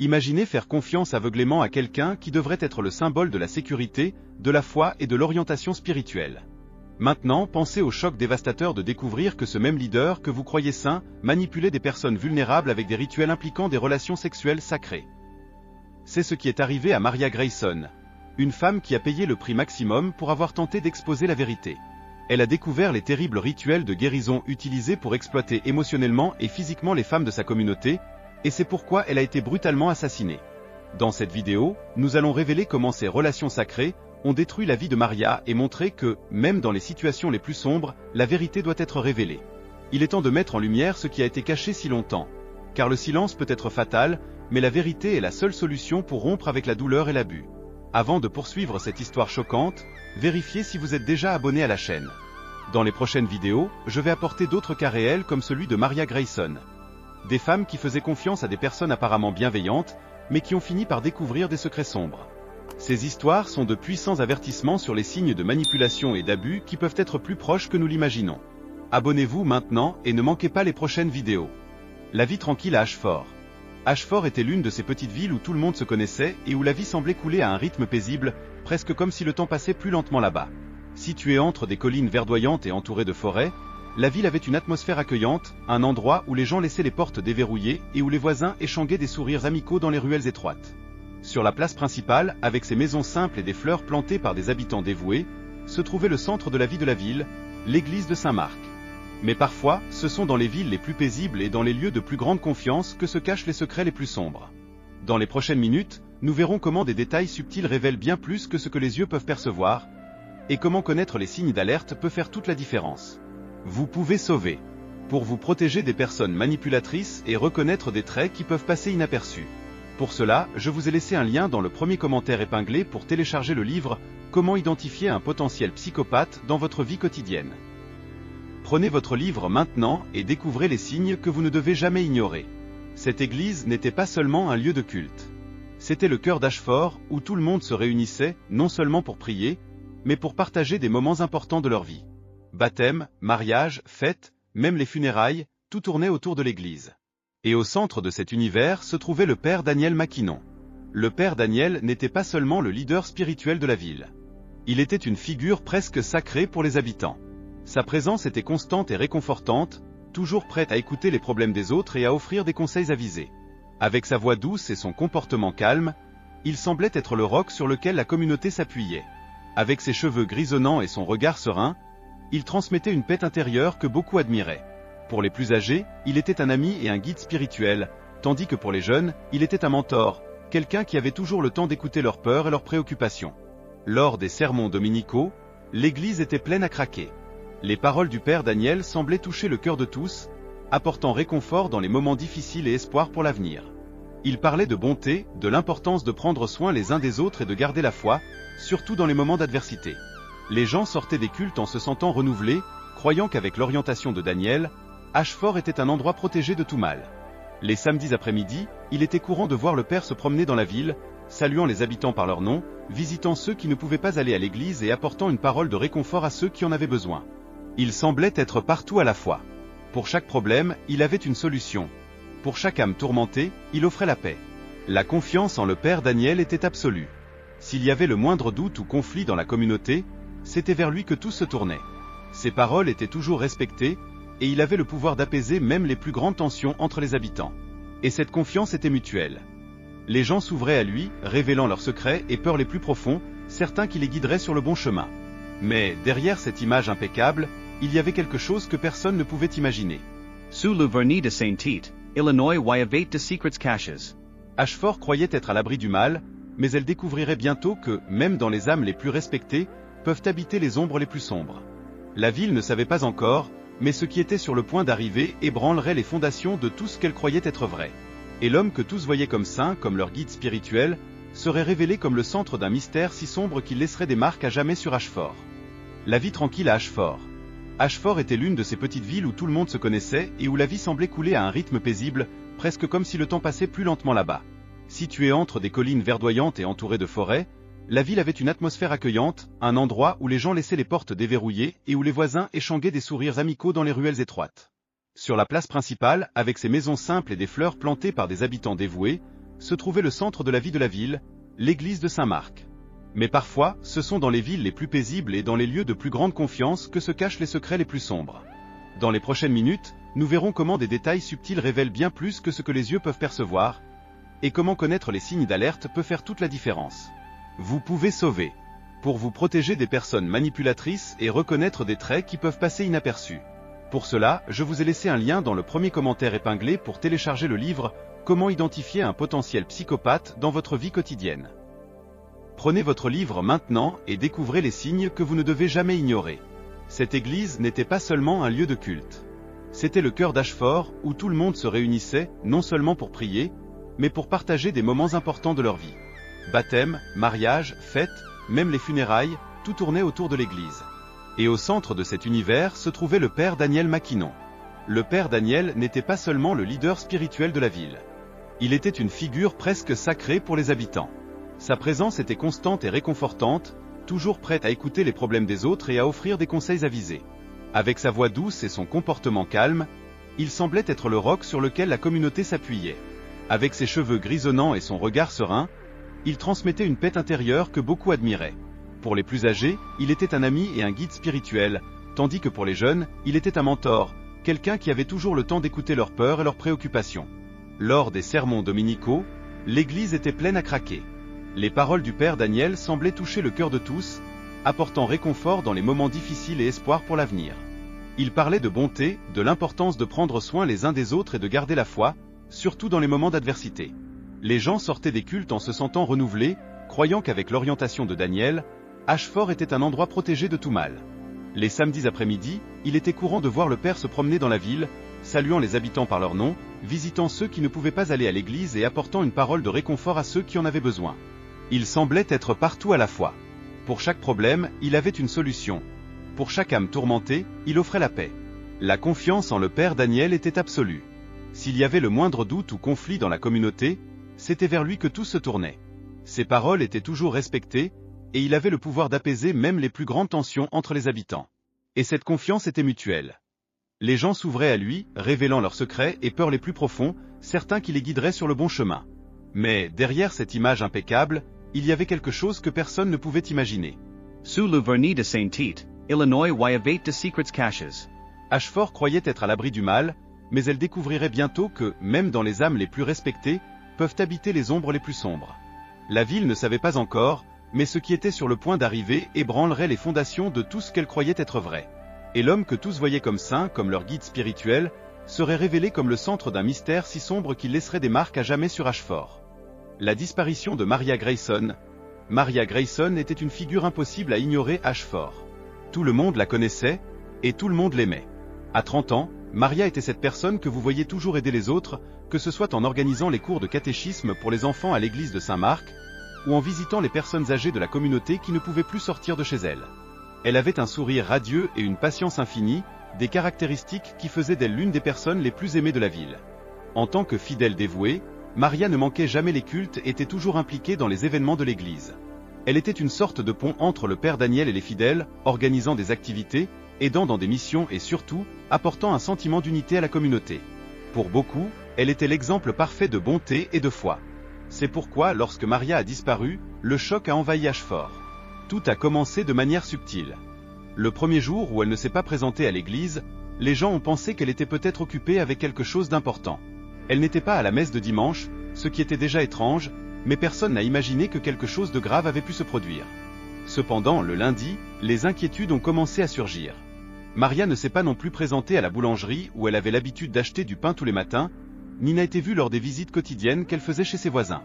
Imaginez faire confiance aveuglément à quelqu'un qui devrait être le symbole de la sécurité, de la foi et de l'orientation spirituelle. Maintenant, pensez au choc dévastateur de découvrir que ce même leader que vous croyez saint, manipulait des personnes vulnérables avec des rituels impliquant des relations sexuelles sacrées. C'est ce qui est arrivé à Maria Grayson, une femme qui a payé le prix maximum pour avoir tenté d'exposer la vérité. Elle a découvert les terribles rituels de guérison utilisés pour exploiter émotionnellement et physiquement les femmes de sa communauté, et c'est pourquoi elle a été brutalement assassinée. Dans cette vidéo, nous allons révéler comment ces relations sacrées ont détruit la vie de Maria et montrer que, même dans les situations les plus sombres, la vérité doit être révélée. Il est temps de mettre en lumière ce qui a été caché si longtemps. Car le silence peut être fatal, mais la vérité est la seule solution pour rompre avec la douleur et l'abus. Avant de poursuivre cette histoire choquante, vérifiez si vous êtes déjà abonné à la chaîne. Dans les prochaines vidéos, je vais apporter d'autres cas réels comme celui de Maria Grayson. Des femmes qui faisaient confiance à des personnes apparemment bienveillantes, mais qui ont fini par découvrir des secrets sombres. Ces histoires sont de puissants avertissements sur les signes de manipulation et d'abus qui peuvent être plus proches que nous l'imaginons. Abonnez-vous maintenant et ne manquez pas les prochaines vidéos. La vie tranquille à Ashford. Ashford était l'une de ces petites villes où tout le monde se connaissait et où la vie semblait couler à un rythme paisible, presque comme si le temps passait plus lentement là-bas. Située entre des collines verdoyantes et entourée de forêts, la ville avait une atmosphère accueillante, un endroit où les gens laissaient les portes déverrouillées et où les voisins échangeaient des sourires amicaux dans les ruelles étroites. Sur la place principale, avec ses maisons simples et des fleurs plantées par des habitants dévoués, se trouvait le centre de la vie de la ville, l'église de Saint-Marc. Mais parfois, ce sont dans les villes les plus paisibles et dans les lieux de plus grande confiance que se cachent les secrets les plus sombres. Dans les prochaines minutes, nous verrons comment des détails subtils révèlent bien plus que ce que les yeux peuvent percevoir, et comment connaître les signes d'alerte peut faire toute la différence. Vous pouvez sauver. Pour vous protéger des personnes manipulatrices et reconnaître des traits qui peuvent passer inaperçus. Pour cela, je vous ai laissé un lien dans le premier commentaire épinglé pour télécharger le livre « Comment identifier un potentiel psychopathe dans votre vie quotidienne ». Prenez votre livre maintenant et découvrez les signes que vous ne devez jamais ignorer. Cette église n'était pas seulement un lieu de culte. C'était le cœur d'Ashford où tout le monde se réunissait, non seulement pour prier, mais pour partager des moments importants de leur vie. Baptême, mariage, fêtes, même les funérailles, tout tournait autour de l'église. Et au centre de cet univers se trouvait le père Daniel Mackinnon. Le père Daniel n'était pas seulement le leader spirituel de la ville. Il était une figure presque sacrée pour les habitants. Sa présence était constante et réconfortante, toujours prête à écouter les problèmes des autres et à offrir des conseils avisés. Avec sa voix douce et son comportement calme, il semblait être le roc sur lequel la communauté s'appuyait. Avec ses cheveux grisonnants et son regard serein, il transmettait une paix intérieure que beaucoup admiraient. Pour les plus âgés, il était un ami et un guide spirituel, tandis que pour les jeunes, il était un mentor, quelqu'un qui avait toujours le temps d'écouter leurs peurs et leurs préoccupations. Lors des sermons dominicaux, l'église était pleine à craquer. Les paroles du père Daniel semblaient toucher le cœur de tous, apportant réconfort dans les moments difficiles et espoir pour l'avenir. Il parlait de bonté, de l'importance de prendre soin les uns des autres et de garder la foi, surtout dans les moments d'adversité. Les gens sortaient des cultes en se sentant renouvelés, croyant qu'avec l'orientation de Daniel, Ashford était un endroit protégé de tout mal. Les samedis après-midi, il était courant de voir le père se promener dans la ville, saluant les habitants par leur nom, visitant ceux qui ne pouvaient pas aller à l'église et apportant une parole de réconfort à ceux qui en avaient besoin. Il semblait être partout à la fois. Pour chaque problème, il avait une solution. Pour chaque âme tourmentée, il offrait la paix. La confiance en le père Daniel était absolue. S'il y avait le moindre doute ou conflit dans la communauté, c'était vers lui que tout se tournait. Ses paroles étaient toujours respectées, et il avait le pouvoir d'apaiser même les plus grandes tensions entre les habitants. Et cette confiance était mutuelle. Les gens s'ouvraient à lui, révélant leurs secrets et peurs les plus profonds, certains qui les guideraient sur le bon chemin. Mais, derrière cette image impeccable, il y avait quelque chose que personne ne pouvait imaginer. Sous le vernis de Saint-Tite, Illinois y avait de secrets cachés. Ashford croyait être à l'abri du mal, mais elle découvrirait bientôt que, même dans les âmes les plus respectées, peuvent habiter les ombres les plus sombres. La ville ne savait pas encore, mais ce qui était sur le point d'arriver ébranlerait les fondations de tout ce qu'elle croyait être vrai. Et l'homme que tous voyaient comme saint, comme leur guide spirituel, serait révélé comme le centre d'un mystère si sombre qu'il laisserait des marques à jamais sur Ashford. La vie tranquille à Ashford. Ashford était l'une de ces petites villes où tout le monde se connaissait et où la vie semblait couler à un rythme paisible, presque comme si le temps passait plus lentement là-bas. Située entre des collines verdoyantes et entourée de forêts, la ville avait une atmosphère accueillante, un endroit où les gens laissaient les portes déverrouillées et où les voisins échangeaient des sourires amicaux dans les ruelles étroites. Sur la place principale, avec ses maisons simples et des fleurs plantées par des habitants dévoués, se trouvait le centre de la vie de la ville, l'église de Saint-Marc. Mais parfois, ce sont dans les villes les plus paisibles et dans les lieux de plus grande confiance que se cachent les secrets les plus sombres. Dans les prochaines minutes, nous verrons comment des détails subtils révèlent bien plus que ce que les yeux peuvent percevoir, et comment connaître les signes d'alerte peut faire toute la différence. Vous pouvez sauver. Pour vous protéger des personnes manipulatrices et reconnaître des traits qui peuvent passer inaperçus. Pour cela, je vous ai laissé un lien dans le premier commentaire épinglé pour télécharger le livre « Comment identifier un potentiel psychopathe dans votre vie quotidienne ». Prenez votre livre maintenant et découvrez les signes que vous ne devez jamais ignorer. Cette église n'était pas seulement un lieu de culte. C'était le cœur d'Ashford où tout le monde se réunissait, non seulement pour prier, mais pour partager des moments importants de leur vie. Baptême, mariage, fêtes, même les funérailles, tout tournait autour de l'église. Et au centre de cet univers se trouvait le père Daniel Mackinnon. Le père Daniel n'était pas seulement le leader spirituel de la ville. Il était une figure presque sacrée pour les habitants. Sa présence était constante et réconfortante, toujours prête à écouter les problèmes des autres et à offrir des conseils avisés. Avec sa voix douce et son comportement calme, il semblait être le roc sur lequel la communauté s'appuyait. Avec ses cheveux grisonnants et son regard serein, il transmettait une paix intérieure que beaucoup admiraient. Pour les plus âgés, il était un ami et un guide spirituel, tandis que pour les jeunes, il était un mentor, quelqu'un qui avait toujours le temps d'écouter leurs peurs et leurs préoccupations. Lors des sermons dominicaux, l'église était pleine à craquer. Les paroles du père Daniel semblaient toucher le cœur de tous, apportant réconfort dans les moments difficiles et espoir pour l'avenir. Il parlait de bonté, de l'importance de prendre soin les uns des autres et de garder la foi, surtout dans les moments d'adversité. Les gens sortaient des cultes en se sentant renouvelés, croyant qu'avec l'orientation de Daniel, Ashford était un endroit protégé de tout mal. Les samedis après-midi, il était courant de voir le père se promener dans la ville, saluant les habitants par leur nom, visitant ceux qui ne pouvaient pas aller à l'église et apportant une parole de réconfort à ceux qui en avaient besoin. Il semblait être partout à la fois. Pour chaque problème, il avait une solution. Pour chaque âme tourmentée, il offrait la paix. La confiance en le père Daniel était absolue. S'il y avait le moindre doute ou conflit dans la communauté, c'était vers lui que tout se tournait. Ses paroles étaient toujours respectées, et il avait le pouvoir d'apaiser même les plus grandes tensions entre les habitants. Et cette confiance était mutuelle. Les gens s'ouvraient à lui, révélant leurs secrets et peurs les plus profonds, certains qui les guideraient sur le bon chemin. Mais, derrière cette image impeccable, il y avait quelque chose que personne ne pouvait imaginer. Sous le vernis de Saint-Tite, Illinois y de secrets caches. Ashford croyait être à l'abri du mal, mais elle découvrirait bientôt que, même dans les âmes les plus respectées, peuvent habiter les ombres les plus sombres. La ville ne savait pas encore, mais ce qui était sur le point d'arriver ébranlerait les fondations de tout ce qu'elle croyait être vrai. Et l'homme que tous voyaient comme saint, comme leur guide spirituel, serait révélé comme le centre d'un mystère si sombre qu'il laisserait des marques à jamais sur Ashford. La disparition de Maria Grayson. Maria Grayson était une figure impossible à ignorer à Ashford. Tout le monde la connaissait, et tout le monde l'aimait. À 30 ans, Maria était cette personne que vous voyez toujours aider les autres, que ce soit en organisant les cours de catéchisme pour les enfants à l'église de Saint-Marc, ou en visitant les personnes âgées de la communauté qui ne pouvaient plus sortir de chez elle. Elle avait un sourire radieux et une patience infinie, des caractéristiques qui faisaient d'elle l'une des personnes les plus aimées de la ville. En tant que fidèle dévouée, Maria ne manquait jamais les cultes et était toujours impliquée dans les événements de l'église. Elle était une sorte de pont entre le père Daniel et les fidèles, organisant des activités, aidant dans des missions et surtout, apportant un sentiment d'unité à la communauté. Pour beaucoup, elle était l'exemple parfait de bonté et de foi. C'est pourquoi, lorsque Maria a disparu, le choc a envahi Ashford. Tout a commencé de manière subtile. Le premier jour où elle ne s'est pas présentée à l'église, les gens ont pensé qu'elle était peut-être occupée avec quelque chose d'important. Elle n'était pas à la messe de dimanche, ce qui était déjà étrange, mais personne n'a imaginé que quelque chose de grave avait pu se produire. Cependant, le lundi, les inquiétudes ont commencé à surgir. Maria ne s'est pas non plus présentée à la boulangerie où elle avait l'habitude d'acheter du pain tous les matins, ni n'a été vue lors des visites quotidiennes qu'elle faisait chez ses voisins.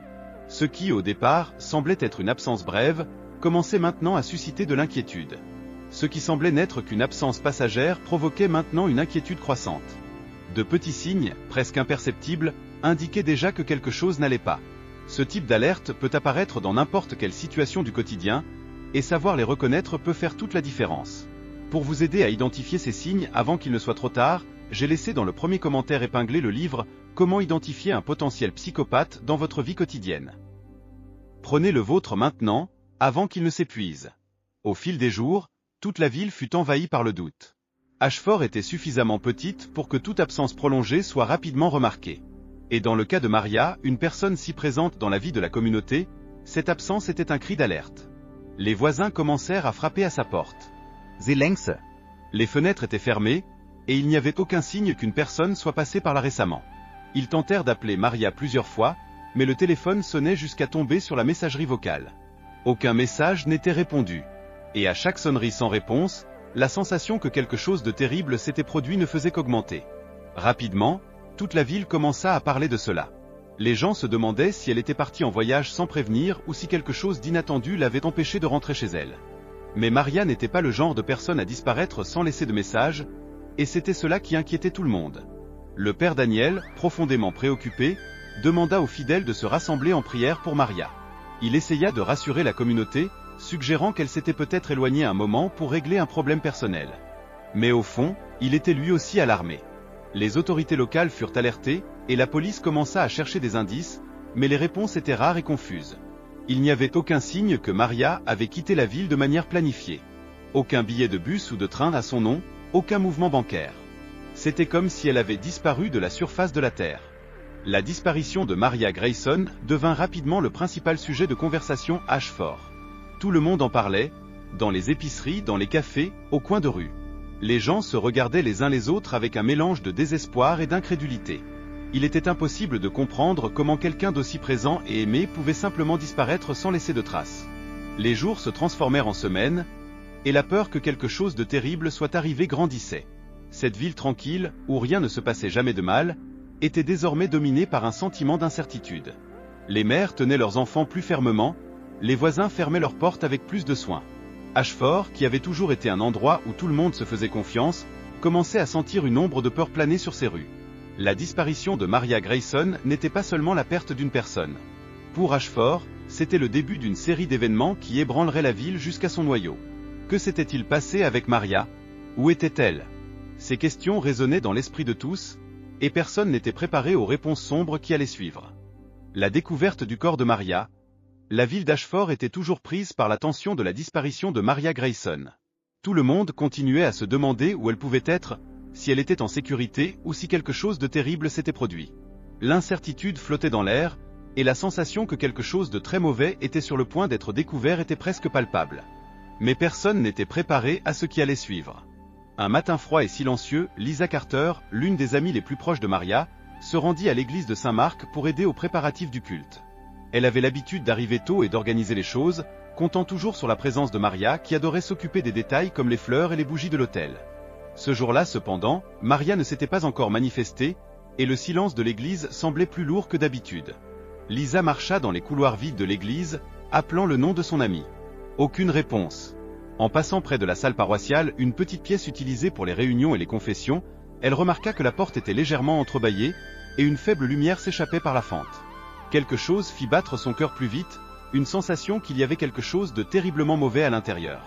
Ce qui, au départ, semblait être une absence brève, commençait maintenant à susciter de l'inquiétude. Ce qui semblait n'être qu'une absence passagère provoquait maintenant une inquiétude croissante. De petits signes, presque imperceptibles, indiquaient déjà que quelque chose n'allait pas. Ce type d'alerte peut apparaître dans n'importe quelle situation du quotidien, et savoir les reconnaître peut faire toute la différence. Pour vous aider à identifier ces signes avant qu'il ne soit trop tard, j'ai laissé dans le premier commentaire épinglé le livre « Comment identifier un potentiel psychopathe dans votre vie quotidienne ». Prenez le vôtre maintenant, avant qu'il ne s'épuise. Au fil des jours, toute la ville fut envahie par le doute. Ashford était suffisamment petite pour que toute absence prolongée soit rapidement remarquée. Et dans le cas de Maria, une personne si présente dans la vie de la communauté, cette absence était un cri d'alerte. Les voisins commencèrent à frapper à sa porte. Sie längse. Les fenêtres étaient fermées, et il n'y avait aucun signe qu'une personne soit passée par là récemment. Ils tentèrent d'appeler Maria plusieurs fois, mais le téléphone sonnait jusqu'à tomber sur la messagerie vocale. Aucun message n'était répondu. Et à chaque sonnerie sans réponse, la sensation que quelque chose de terrible s'était produit ne faisait qu'augmenter. Rapidement, toute la ville commença à parler de cela. Les gens se demandaient si elle était partie en voyage sans prévenir ou si quelque chose d'inattendu l'avait empêchée de rentrer chez elle. Mais Maria n'était pas le genre de personne à disparaître sans laisser de message, et c'était cela qui inquiétait tout le monde. Le père Daniel, profondément préoccupé, demanda aux fidèles de se rassembler en prière pour Maria. Il essaya de rassurer la communauté, suggérant qu'elle s'était peut-être éloignée un moment pour régler un problème personnel. Mais au fond, il était lui aussi alarmé. Les autorités locales furent alertées, et la police commença à chercher des indices, mais les réponses étaient rares et confuses. Il n'y avait aucun signe que Maria avait quitté la ville de manière planifiée. Aucun billet de bus ou de train à son nom, aucun mouvement bancaire. C'était comme si elle avait disparu de la surface de la Terre. La disparition de Maria Grayson devint rapidement le principal sujet de conversation à Ashford. Tout le monde en parlait, dans les épiceries, dans les cafés, au coin de rue. Les gens se regardaient les uns les autres avec un mélange de désespoir et d'incrédulité. Il était impossible de comprendre comment quelqu'un d'aussi présent et aimé pouvait simplement disparaître sans laisser de traces. Les jours se transformèrent en semaines, et la peur que quelque chose de terrible soit arrivé grandissait. Cette ville tranquille, où rien ne se passait jamais de mal, était désormais dominée par un sentiment d'incertitude. Les mères tenaient leurs enfants plus fermement, les voisins fermaient leurs portes avec plus de soin. Ashford, qui avait toujours été un endroit où tout le monde se faisait confiance, commençait à sentir une ombre de peur planer sur ses rues. La disparition de Maria Grayson n'était pas seulement la perte d'une personne. Pour Ashford, c'était le début d'une série d'événements qui ébranleraient la ville jusqu'à son noyau. Que s'était-il passé avec Maria? Où était-elle? Ces questions résonnaient dans l'esprit de tous, et personne n'était préparé aux réponses sombres qui allaient suivre. La découverte du corps de Maria. La ville d'Ashford était toujours prise par la tension de la disparition de Maria Grayson. Tout le monde continuait à se demander où elle pouvait être, si elle était en sécurité ou si quelque chose de terrible s'était produit. L'incertitude flottait dans l'air, et la sensation que quelque chose de très mauvais était sur le point d'être découvert était presque palpable. Mais personne n'était préparé à ce qui allait suivre. Un matin froid et silencieux, Lisa Carter, l'une des amies les plus proches de Maria, se rendit à l'église de Saint-Marc pour aider aux préparatifs du culte. Elle avait l'habitude d'arriver tôt et d'organiser les choses, comptant toujours sur la présence de Maria qui adorait s'occuper des détails comme les fleurs et les bougies de l'autel. Ce jour-là cependant, Maria ne s'était pas encore manifestée, et le silence de l'église semblait plus lourd que d'habitude. Lisa marcha dans les couloirs vides de l'église, appelant le nom de son amie. Aucune réponse. En passant près de la salle paroissiale, une petite pièce utilisée pour les réunions et les confessions, elle remarqua que la porte était légèrement entrebâillée, et une faible lumière s'échappait par la fente. Quelque chose fit battre son cœur plus vite, une sensation qu'il y avait quelque chose de terriblement mauvais à l'intérieur.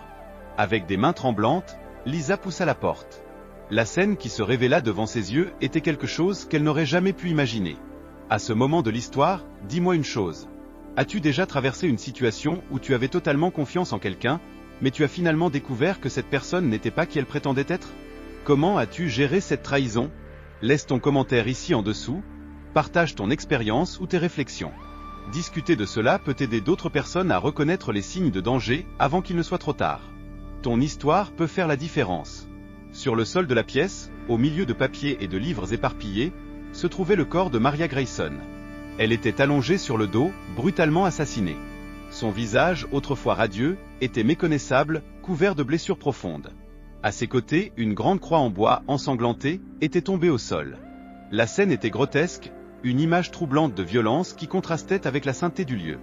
Avec des mains tremblantes, Lisa poussa la porte. La scène qui se révéla devant ses yeux était quelque chose qu'elle n'aurait jamais pu imaginer. À ce moment de l'histoire, dis-moi une chose. As-tu déjà traversé une situation où tu avais totalement confiance en quelqu'un, mais tu as finalement découvert que cette personne n'était pas qui elle prétendait être? Comment as-tu géré cette trahison? Laisse ton commentaire ici en dessous, partage ton expérience ou tes réflexions. Discuter de cela peut aider d'autres personnes à reconnaître les signes de danger avant qu'il ne soit trop tard. Ton histoire peut faire la différence. Sur le sol de la pièce, au milieu de papiers et de livres éparpillés, se trouvait le corps de Maria Grayson. Elle était allongée sur le dos, brutalement assassinée. Son visage, autrefois radieux, était méconnaissable, couvert de blessures profondes. À ses côtés, une grande croix en bois, ensanglantée, était tombée au sol. La scène était grotesque, une image troublante de violence qui contrastait avec la sainteté du lieu.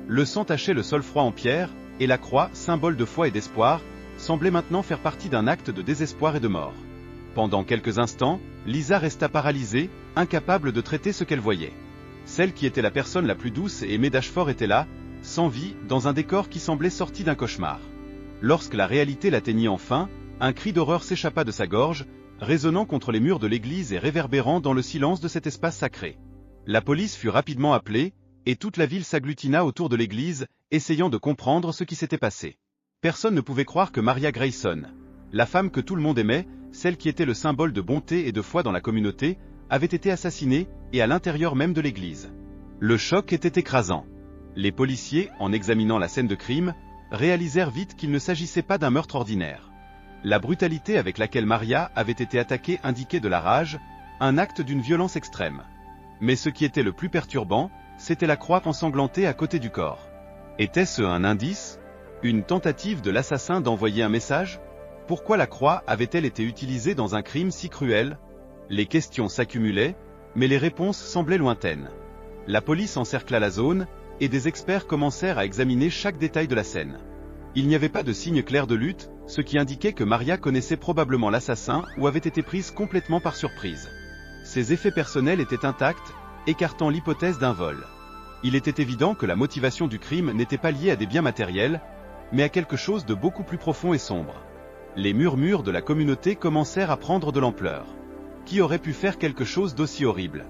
Le sang tachait le sol froid en pierre, et la croix, symbole de foi et d'espoir, semblait maintenant faire partie d'un acte de désespoir et de mort. Pendant quelques instants, Lisa resta paralysée, incapable de traiter ce qu'elle voyait. Celle qui était la personne la plus douce et aimée d'Ashford était là, sans vie, dans un décor qui semblait sorti d'un cauchemar. Lorsque la réalité l'atteignit enfin, un cri d'horreur s'échappa de sa gorge, résonnant contre les murs de l'église et réverbérant dans le silence de cet espace sacré. La police fut rapidement appelée, et toute la ville s'agglutina autour de l'église, essayant de comprendre ce qui s'était passé. Personne ne pouvait croire que Maria Grayson, la femme que tout le monde aimait, celle qui était le symbole de bonté et de foi dans la communauté, avait été assassiné, et à l'intérieur même de l'église. Le choc était écrasant. Les policiers, en examinant la scène de crime, réalisèrent vite qu'il ne s'agissait pas d'un meurtre ordinaire. La brutalité avec laquelle Maria avait été attaquée indiquait de la rage, un acte d'une violence extrême. Mais ce qui était le plus perturbant, c'était la croix ensanglantée à côté du corps. Était-ce un indice? Une tentative de l'assassin d'envoyer un message? Pourquoi la croix avait-elle été utilisée dans un crime si cruel? Les questions s'accumulaient, mais les réponses semblaient lointaines. La police encercla la zone, et des experts commencèrent à examiner chaque détail de la scène. Il n'y avait pas de signe clair de lutte, ce qui indiquait que Maria connaissait probablement l'assassin ou avait été prise complètement par surprise. Ses effets personnels étaient intacts, écartant l'hypothèse d'un vol. Il était évident que la motivation du crime n'était pas liée à des biens matériels, mais à quelque chose de beaucoup plus profond et sombre. Les murmures de la communauté commencèrent à prendre de l'ampleur. Qui aurait pu faire quelque chose d'aussi horrible?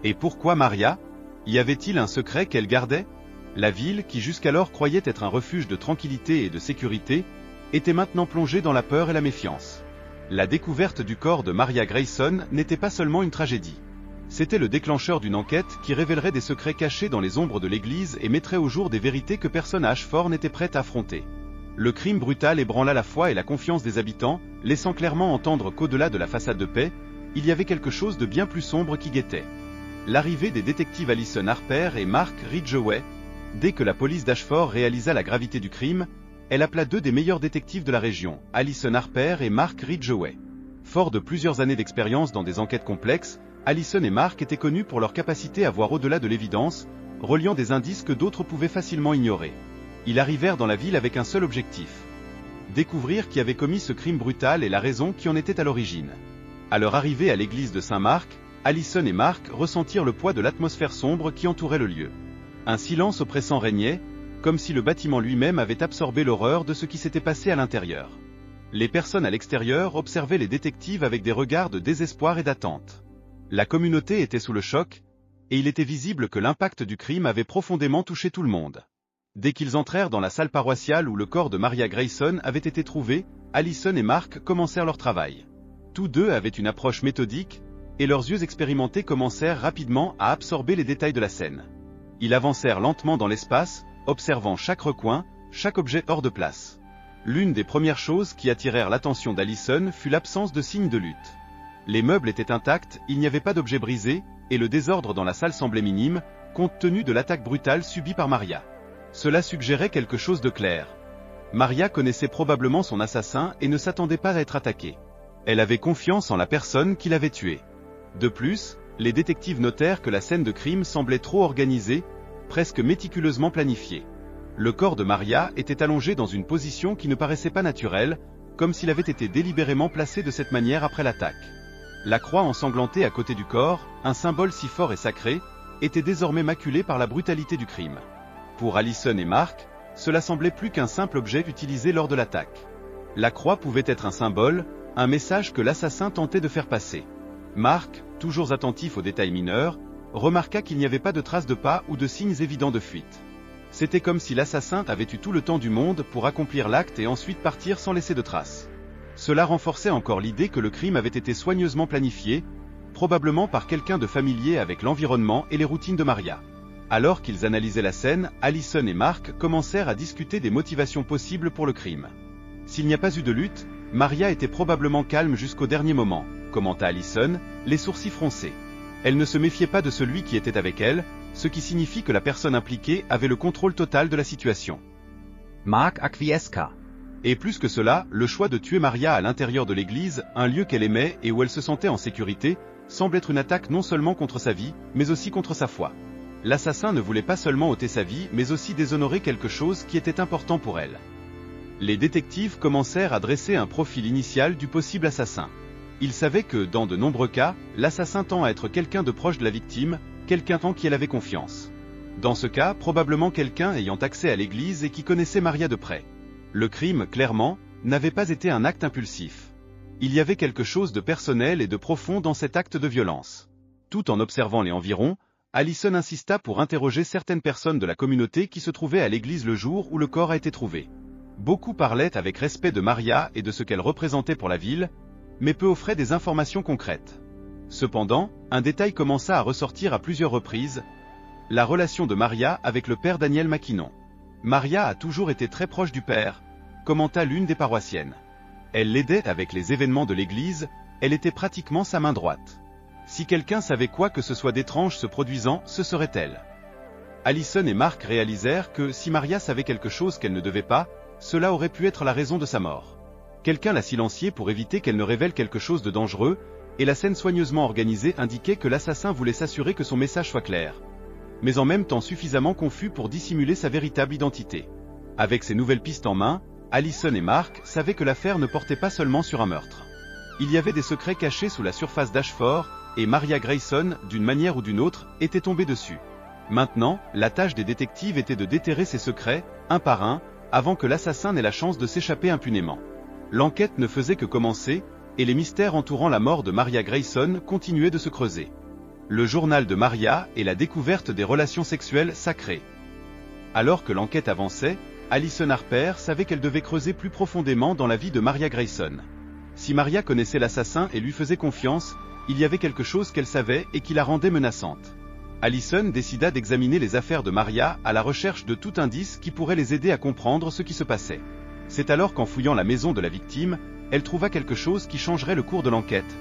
Et pourquoi Maria? Y avait-il un secret qu'elle gardait? La ville, qui jusqu'alors croyait être un refuge de tranquillité et de sécurité, était maintenant plongée dans la peur et la méfiance. La découverte du corps de Maria Grayson n'était pas seulement une tragédie. C'était le déclencheur d'une enquête qui révélerait des secrets cachés dans les ombres de l'église et mettrait au jour des vérités que personne à Ashford n'était prêt à affronter. Le crime brutal ébranla la foi et la confiance des habitants, laissant clairement entendre qu'au-delà de la façade de paix, il y avait quelque chose de bien plus sombre qui guettait. L'arrivée des détectives Alison Harper et Mark Ridgeway. Dès que la police d'Ashford réalisa la gravité du crime, elle appela deux des meilleurs détectives de la région, Alison Harper et Mark Ridgeway. Forts de plusieurs années d'expérience dans des enquêtes complexes, Alison et Mark étaient connus pour leur capacité à voir au-delà de l'évidence, reliant des indices que d'autres pouvaient facilement ignorer. Ils arrivèrent dans la ville avec un seul objectif: découvrir qui avait commis ce crime brutal et la raison qui en était à l'origine. À leur arrivée à l'église de Saint-Marc, Alison et Mark ressentirent le poids de l'atmosphère sombre qui entourait le lieu. Un silence oppressant régnait, comme si le bâtiment lui-même avait absorbé l'horreur de ce qui s'était passé à l'intérieur. Les personnes à l'extérieur observaient les détectives avec des regards de désespoir et d'attente. La communauté était sous le choc, et il était visible que l'impact du crime avait profondément touché tout le monde. Dès qu'ils entrèrent dans la salle paroissiale où le corps de Maria Grayson avait été trouvé, Alison et Mark commencèrent leur travail. Tous deux avaient une approche méthodique, et leurs yeux expérimentés commencèrent rapidement à absorber les détails de la scène. Ils avancèrent lentement dans l'espace, observant chaque recoin, chaque objet hors de place. L'une des premières choses qui attirèrent l'attention d'Alison fut l'absence de signes de lutte. Les meubles étaient intacts, il n'y avait pas d'objets brisés, et le désordre dans la salle semblait minime, compte tenu de l'attaque brutale subie par Maria. Cela suggérait quelque chose de clair. Maria connaissait probablement son assassin et ne s'attendait pas à être attaquée. Elle avait confiance en la personne qui l'avait tuée. De plus, les détectives notèrent que la scène de crime semblait trop organisée, presque méticuleusement planifiée. Le corps de Maria était allongé dans une position qui ne paraissait pas naturelle, comme s'il avait été délibérément placé de cette manière après l'attaque. La croix ensanglantée à côté du corps, un symbole si fort et sacré, était désormais maculée par la brutalité du crime. Pour Alison et Mark, cela semblait plus qu'un simple objet utilisé lors de l'attaque. La croix pouvait être un symbole, un message que l'assassin tentait de faire passer. Mark, toujours attentif aux détails mineurs, remarqua qu'il n'y avait pas de traces de pas ou de signes évidents de fuite. C'était comme si l'assassin avait eu tout le temps du monde pour accomplir l'acte et ensuite partir sans laisser de traces. Cela renforçait encore l'idée que le crime avait été soigneusement planifié, probablement par quelqu'un de familier avec l'environnement et les routines de Maria. Alors qu'ils analysaient la scène, Alison et Mark commencèrent à discuter des motivations possibles pour le crime. S'il n'y a pas eu de lutte, Maria était probablement calme jusqu'au dernier moment, commenta Alison, les sourcils froncés. Elle ne se méfiait pas de celui qui était avec elle, ce qui signifie que la personne impliquée avait le contrôle total de la situation. Mark acquiesca. Et plus que cela, le choix de tuer Maria à l'intérieur de l'église, un lieu qu'elle aimait et où elle se sentait en sécurité, semble être une attaque non seulement contre sa vie, mais aussi contre sa foi. L'assassin ne voulait pas seulement ôter sa vie, mais aussi déshonorer quelque chose qui était important pour elle. Les détectives commencèrent à dresser un profil initial du possible assassin. Ils savaient que, dans de nombreux cas, l'assassin tend à être quelqu'un de proche de la victime, quelqu'un en qui elle avait confiance. Dans ce cas, probablement quelqu'un ayant accès à l'église et qui connaissait Maria de près. Le crime, clairement, n'avait pas été un acte impulsif. Il y avait quelque chose de personnel et de profond dans cet acte de violence. Tout en observant les environs, Alison insista pour interroger certaines personnes de la communauté qui se trouvaient à l'église le jour où le corps a été trouvé. Beaucoup parlaient avec respect de Maria et de ce qu'elle représentait pour la ville, mais peu offraient des informations concrètes. Cependant, un détail commença à ressortir à plusieurs reprises, la relation de Maria avec le père Daniel Mackinnon. Maria a toujours été très proche du père, commenta l'une des paroissiennes. Elle l'aidait avec les événements de l'église, elle était pratiquement sa main droite. Si quelqu'un savait quoi que ce soit d'étrange se produisant, ce serait elle. Allison et Mark réalisèrent que si Maria savait quelque chose qu'elle ne devait pas, cela aurait pu être la raison de sa mort. Quelqu'un l'a silenciée pour éviter qu'elle ne révèle quelque chose de dangereux, et la scène soigneusement organisée indiquait que l'assassin voulait s'assurer que son message soit clair, mais en même temps suffisamment confus pour dissimuler sa véritable identité. Avec ces nouvelles pistes en main, Allison et Mark savaient que l'affaire ne portait pas seulement sur un meurtre. Il y avait des secrets cachés sous la surface d'Ashford, et Maria Grayson, d'une manière ou d'une autre, était tombée dessus. Maintenant, la tâche des détectives était de déterrer ces secrets, un par un, avant que l'assassin n'ait la chance de s'échapper impunément. L'enquête ne faisait que commencer, et les mystères entourant la mort de Maria Grayson continuaient de se creuser. Le journal de Maria et la découverte des relations sexuelles sacrées. Alors que l'enquête avançait, Allison Harper savait qu'elle devait creuser plus profondément dans la vie de Maria Grayson. Si Maria connaissait l'assassin et lui faisait confiance, il y avait quelque chose qu'elle savait et qui la rendait menaçante. Allison décida d'examiner les affaires de Maria à la recherche de tout indice qui pourrait les aider à comprendre ce qui se passait. C'est alors qu'en fouillant la maison de la victime, elle trouva quelque chose qui changerait le cours de l'enquête.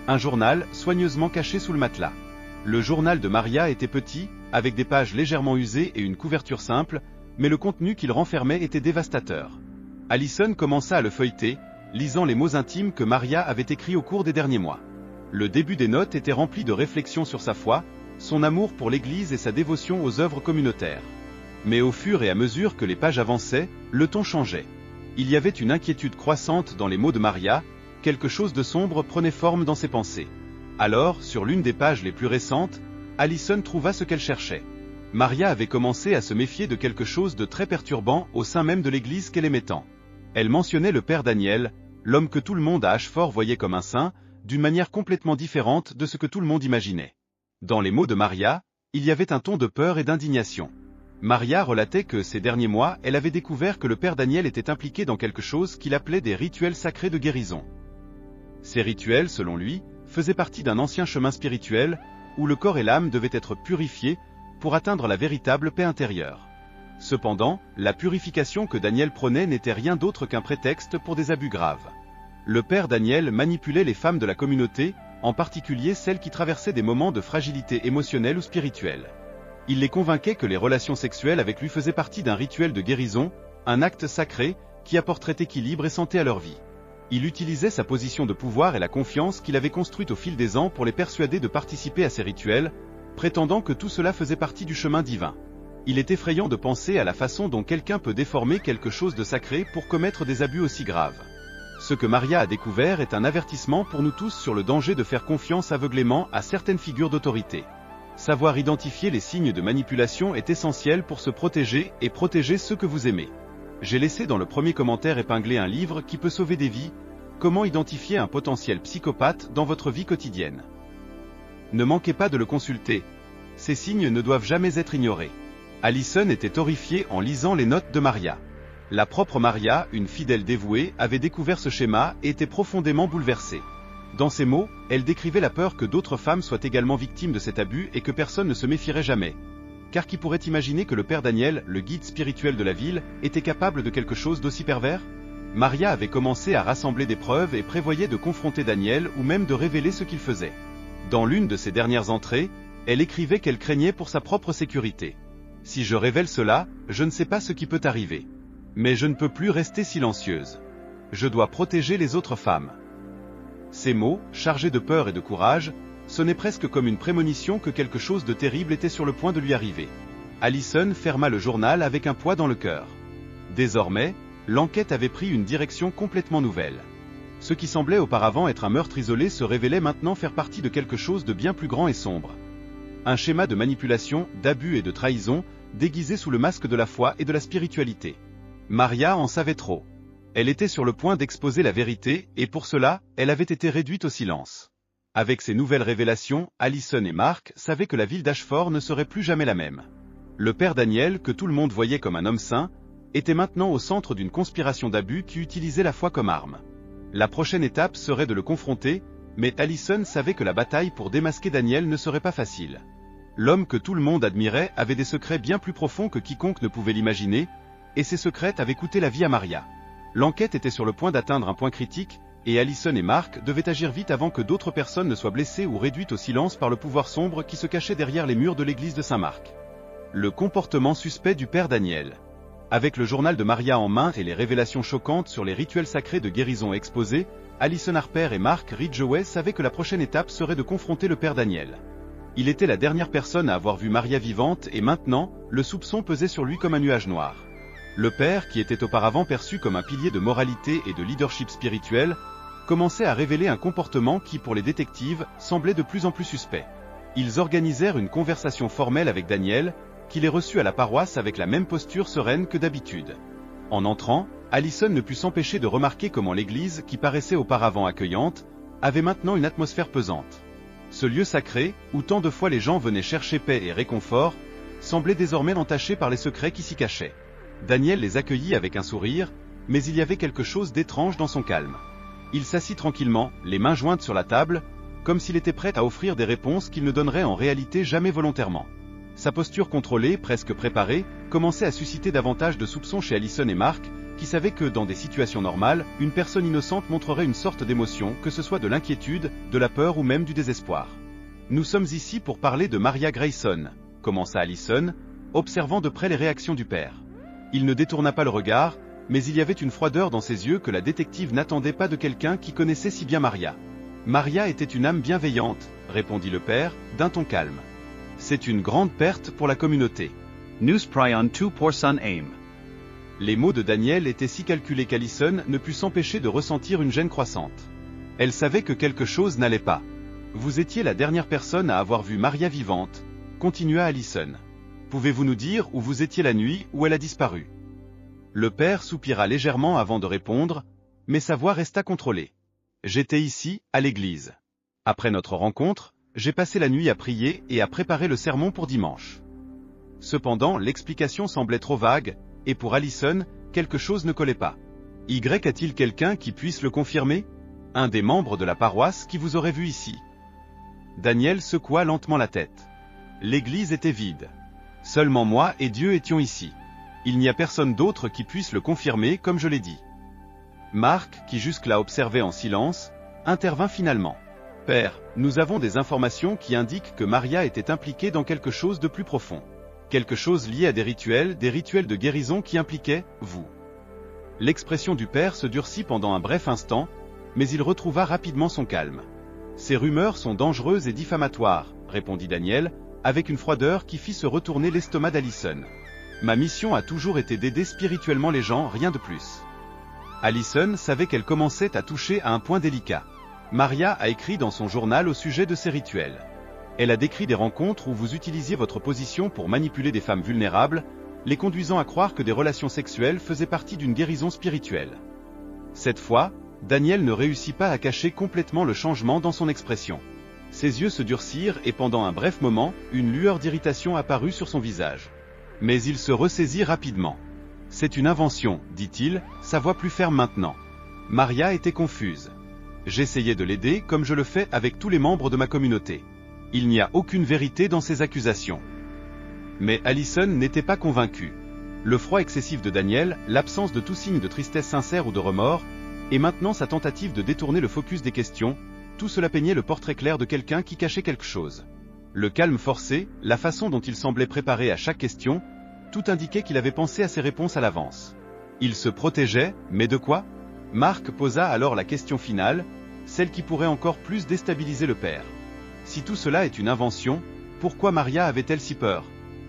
Un journal, soigneusement caché sous le matelas. Le journal de Maria était petit, avec des pages légèrement usées et une couverture simple, mais le contenu qu'il renfermait était dévastateur. Allison commença à le feuilleter, lisant les mots intimes que Maria avait écrits au cours des derniers mois. Le début des notes était rempli de réflexions sur sa foi, son amour pour l'Église et sa dévotion aux œuvres communautaires. Mais au fur et à mesure que les pages avançaient, le ton changeait. Il y avait une inquiétude croissante dans les mots de Maria, quelque chose de sombre prenait forme dans ses pensées. Alors, sur l'une des pages les plus récentes, Allison trouva ce qu'elle cherchait. Maria avait commencé à se méfier de quelque chose de très perturbant au sein même de l'Église qu'elle aimait tant. Elle mentionnait le père Daniel, l'homme que tout le monde à Ashford voyait comme un saint, d'une manière complètement différente de ce que tout le monde imaginait. Dans les mots de Maria, il y avait un ton de peur et d'indignation. Maria relatait que ces derniers mois, elle avait découvert que le père Daniel était impliqué dans quelque chose qu'il appelait des rituels sacrés de guérison. Ces rituels, selon lui, faisaient partie d'un ancien chemin spirituel, où le corps et l'âme devaient être purifiés pour atteindre la véritable paix intérieure. Cependant, la purification que Daniel prônait n'était rien d'autre qu'un prétexte pour des abus graves. Le père Daniel manipulait les femmes de la communauté, en particulier celles qui traversaient des moments de fragilité émotionnelle ou spirituelle. Il les convainquait que les relations sexuelles avec lui faisaient partie d'un rituel de guérison, un acte sacré, qui apporterait équilibre et santé à leur vie. Il utilisait sa position de pouvoir et la confiance qu'il avait construite au fil des ans pour les persuader de participer à ces rituels, prétendant que tout cela faisait partie du chemin divin. Il est effrayant de penser à la façon dont quelqu'un peut déformer quelque chose de sacré pour commettre des abus aussi graves. Ce que Maria a découvert est un avertissement pour nous tous sur le danger de faire confiance aveuglément à certaines figures d'autorité. Savoir identifier les signes de manipulation est essentiel pour se protéger et protéger ceux que vous aimez. J'ai laissé dans le premier commentaire épinglé un livre qui peut sauver des vies, Comment identifier un potentiel psychopathe dans votre vie quotidienne. Ne manquez pas de le consulter. Ces signes ne doivent jamais être ignorés. Allison était horrifiée en lisant les notes de Maria. La propre Maria, une fidèle dévouée, avait découvert ce schéma et était profondément bouleversée. Dans ces mots, elle décrivait la peur que d'autres femmes soient également victimes de cet abus et que personne ne se méfierait jamais. Car qui pourrait imaginer que le père Daniel, le guide spirituel de la ville, était capable de quelque chose d'aussi pervers? Maria avait commencé à rassembler des preuves et prévoyait de confronter Daniel ou même de révéler ce qu'il faisait. Dans l'une de ses dernières entrées, elle écrivait qu'elle craignait pour sa propre sécurité. « Si je révèle cela, je ne sais pas ce qui peut arriver. Mais je ne peux plus rester silencieuse. Je dois protéger les autres femmes. » Ces mots, chargés de peur et de courage, sonnaient presque comme une prémonition que quelque chose de terrible était sur le point de lui arriver. Allison ferma le journal avec un poids dans le cœur. Désormais, l'enquête avait pris une direction complètement nouvelle. Ce qui semblait auparavant être un meurtre isolé se révélait maintenant faire partie de quelque chose de bien plus grand et sombre. Un schéma de manipulation, d'abus et de trahison, déguisé sous le masque de la foi et de la spiritualité. Maria en savait trop. Elle était sur le point d'exposer la vérité, et pour cela, elle avait été réduite au silence. Avec ces nouvelles révélations, Allison et Mark savaient que la ville d'Ashford ne serait plus jamais la même. Le père Daniel, que tout le monde voyait comme un homme saint, était maintenant au centre d'une conspiration d'abus qui utilisait la foi comme arme. La prochaine étape serait de le confronter, Mais Allison savait que la bataille pour démasquer Daniel ne serait pas facile. L'homme que tout le monde admirait avait des secrets bien plus profonds que quiconque ne pouvait l'imaginer, et ces secrets avaient coûté la vie à Maria. L'enquête était sur le point d'atteindre un point critique, et Allison et Mark devaient agir vite avant que d'autres personnes ne soient blessées ou réduites au silence par le pouvoir sombre qui se cachait derrière les murs de l'église de Saint-Marc. Le comportement suspect du père Daniel. Avec le journal de Maria en main et les révélations choquantes sur les rituels sacrés de guérison exposés, Allison Harper et Mark Ridgeway savaient que la prochaine étape serait de confronter le père Daniel. Il était la dernière personne à avoir vu Maria vivante et maintenant, le soupçon pesait sur lui comme un nuage noir. Le père, qui était auparavant perçu comme un pilier de moralité et de leadership spirituel, commençait à révéler un comportement qui, pour les détectives, semblait de plus en plus suspect. Ils organisèrent une conversation formelle avec Daniel, qui les reçut à la paroisse avec la même posture sereine que d'habitude. En entrant, Allison ne put s'empêcher de remarquer comment l'église, qui paraissait auparavant accueillante, avait maintenant une atmosphère pesante. Ce lieu sacré, où tant de fois les gens venaient chercher paix et réconfort, semblait désormais entaché par les secrets qui s'y cachaient. Daniel les accueillit avec un sourire, mais il y avait quelque chose d'étrange dans son calme. Il s'assit tranquillement, les mains jointes sur la table, comme s'il était prêt à offrir des réponses qu'il ne donnerait en réalité jamais volontairement. Sa posture contrôlée, presque préparée, commençait à susciter davantage de soupçons chez Allison et Mark, qui savaient que, dans des situations normales, une personne innocente montrerait une sorte d'émotion, que ce soit de l'inquiétude, de la peur ou même du désespoir. « Nous sommes ici pour parler de Maria Grayson », commença Allison, observant de près les réactions du père. Il ne détourna pas le regard, mais il y avait une froideur dans ses yeux que la détective n'attendait pas de quelqu'un qui connaissait si bien Maria. « Maria était une âme bienveillante », répondit le père, d'un ton calme. « C'est une grande perte pour la communauté. » News prion 2 pour son aim. Les mots de Daniel étaient si calculés qu'Allison ne put s'empêcher de ressentir une gêne croissante. Elle savait que quelque chose n'allait pas. « Vous étiez la dernière personne à avoir vu Maria vivante », continua Allison. « Pouvez-vous nous dire où vous étiez la nuit où elle a disparu ?» Le père soupira légèrement avant de répondre, mais sa voix resta contrôlée. « J'étais ici, à l'église. Après notre rencontre, j'ai passé la nuit à prier et à préparer le sermon pour dimanche. » Cependant, l'explication semblait trop vague, et pour Allison, quelque chose ne collait pas. « Y a-t-il quelqu'un qui puisse le confirmer ? Un des membres de la paroisse qui vous aurait vu ici ?» Daniel secoua lentement la tête. L'église était vide. Seulement moi et Dieu étions ici. Il n'y a personne d'autre qui puisse le confirmer comme je l'ai dit. Mark, qui jusque-là observait en silence, intervint finalement. « Père, nous avons des informations qui indiquent que Maria était impliquée dans quelque chose de plus profond. Quelque chose lié à des rituels de guérison qui impliquaient, vous. » L'expression du père se durcit pendant un bref instant, mais il retrouva rapidement son calme. « Ces rumeurs sont dangereuses et diffamatoires, » répondit Daniel, avec une froideur qui fit se retourner l'estomac d'Allison. « Ma mission a toujours été d'aider spirituellement les gens, rien de plus. » Allison savait qu'elle commençait à toucher à un point délicat. Maria a écrit dans son journal au sujet de ces rituels. Elle a décrit des rencontres où vous utilisiez votre position pour manipuler des femmes vulnérables, les conduisant à croire que des relations sexuelles faisaient partie d'une guérison spirituelle. Cette fois, Daniel ne réussit pas à cacher complètement le changement dans son expression. Ses yeux se durcirent et pendant un bref moment, une lueur d'irritation apparut sur son visage. Mais il se ressaisit rapidement. « C'est une invention, dit-il, sa voix plus ferme maintenant. » Maria était confuse. « J'essayais de l'aider comme je le fais avec tous les membres de ma communauté. Il n'y a aucune vérité dans ces accusations. » Mais Allison n'était pas convaincue. Le froid excessif de Daniel, l'absence de tout signe de tristesse sincère ou de remords, et maintenant sa tentative de détourner le focus des questions, tout cela peignait le portrait clair de quelqu'un qui cachait quelque chose. Le calme forcé, la façon dont il semblait préparé à chaque question, tout indiquait qu'il avait pensé à ses réponses à l'avance. Il se protégeait, mais de quoi ? Mark posa alors la question finale, celle qui pourrait encore plus déstabiliser le père. Si tout cela est une invention, pourquoi Maria avait-elle si peur ?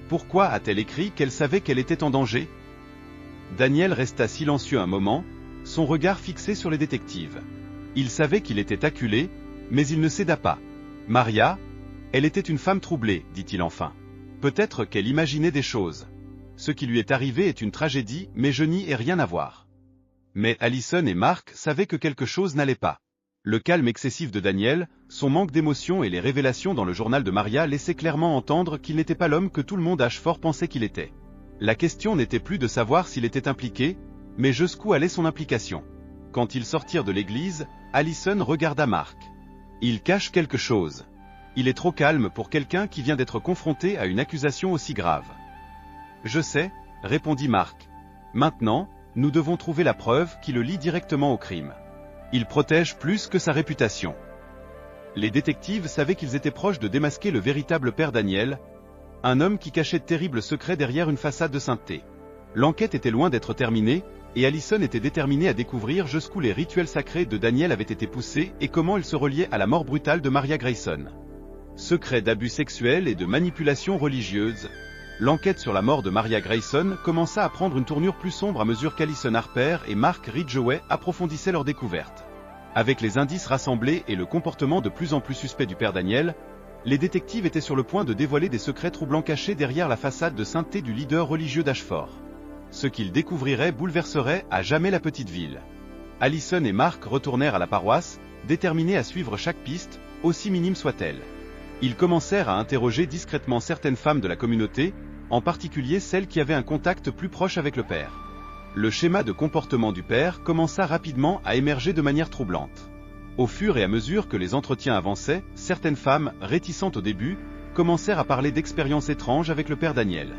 Pourquoi a-t-elle écrit qu'elle savait qu'elle était en danger ? Daniel resta silencieux un moment, son regard fixé sur les détectives. Il savait qu'il était acculé, mais il ne céda pas. Maria, elle était une femme troublée, dit-il enfin. Peut-être qu'elle imaginait des choses. Ce qui lui est arrivé est une tragédie, mais je n'y ai rien à voir. Mais Allison et Mark savaient que quelque chose n'allait pas. Le calme excessif de Daniel, son manque d'émotion et les révélations dans le journal de Maria laissaient clairement entendre qu'il n'était pas l'homme que tout le monde à Ashford pensait qu'il était. La question n'était plus de savoir s'il était impliqué, mais jusqu'où allait son implication. Quand ils sortirent de l'église, Allison regarda Mark. Il cache quelque chose. Il est trop calme pour quelqu'un qui vient d'être confronté à une accusation aussi grave. Je sais, répondit Mark. Maintenant, nous devons trouver la preuve qui le lie directement au crime. Il protège plus que sa réputation. Les détectives savaient qu'ils étaient proches de démasquer le véritable père Daniel, un homme qui cachait de terribles secrets derrière une façade de sainteté. L'enquête était loin d'être terminée, et Allison était déterminée à découvrir jusqu'où les rituels sacrés de Daniel avaient été poussés et comment ils se reliaient à la mort brutale de Maria Grayson. Secrets d'abus sexuels et de manipulation religieuse. L'enquête sur la mort de Maria Grayson commença à prendre une tournure plus sombre à mesure qu'Allison Harper et Mark Ridgway approfondissaient leur découverte. Avec les indices rassemblés et le comportement de plus en plus suspect du père Daniel, les détectives étaient sur le point de dévoiler des secrets troublants cachés derrière la façade de sainteté du leader religieux d'Ashford. Ce qu'ils découvriraient bouleverserait à jamais la petite ville. Allison et Mark retournèrent à la paroisse, déterminés à suivre chaque piste, aussi minime soit-elle. Ils commencèrent à interroger discrètement certaines femmes de la communauté, en particulier celles qui avaient un contact plus proche avec le père. Le schéma de comportement du père commença rapidement à émerger de manière troublante. Au fur et à mesure que les entretiens avançaient, certaines femmes, réticentes au début, commencèrent à parler d'expériences étranges avec le père Daniel.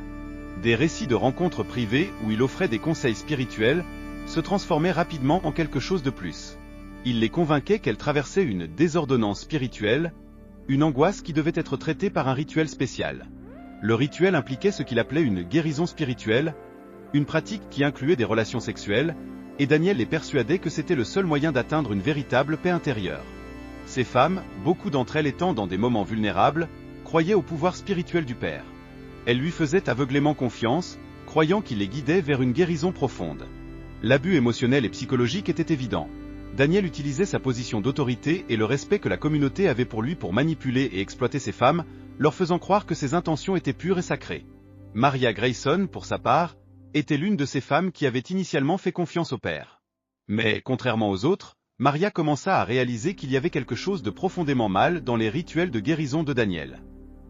Des récits de rencontres privées où il offrait des conseils spirituels se transformaient rapidement en quelque chose de plus. Il les convainquait qu'elle traversait une désordonnance spirituelle, une angoisse qui devait être traitée par un rituel spécial. Le rituel impliquait ce qu'il appelait une guérison spirituelle, une pratique qui incluait des relations sexuelles, et Daniel les persuadait que c'était le seul moyen d'atteindre une véritable paix intérieure. Ces femmes, beaucoup d'entre elles étant dans des moments vulnérables, croyaient au pouvoir spirituel du père. Elles lui faisaient aveuglément confiance, croyant qu'il les guidait vers une guérison profonde. L'abus émotionnel et psychologique était évident. Daniel utilisait sa position d'autorité et le respect que la communauté avait pour lui pour manipuler et exploiter ces femmes, leur faisant croire que ses intentions étaient pures et sacrées. Maria Grayson, pour sa part, était l'une de ces femmes qui avaient initialement fait confiance au père. Mais, contrairement aux autres, Maria commença à réaliser qu'il y avait quelque chose de profondément mal dans les rituels de guérison de Daniel.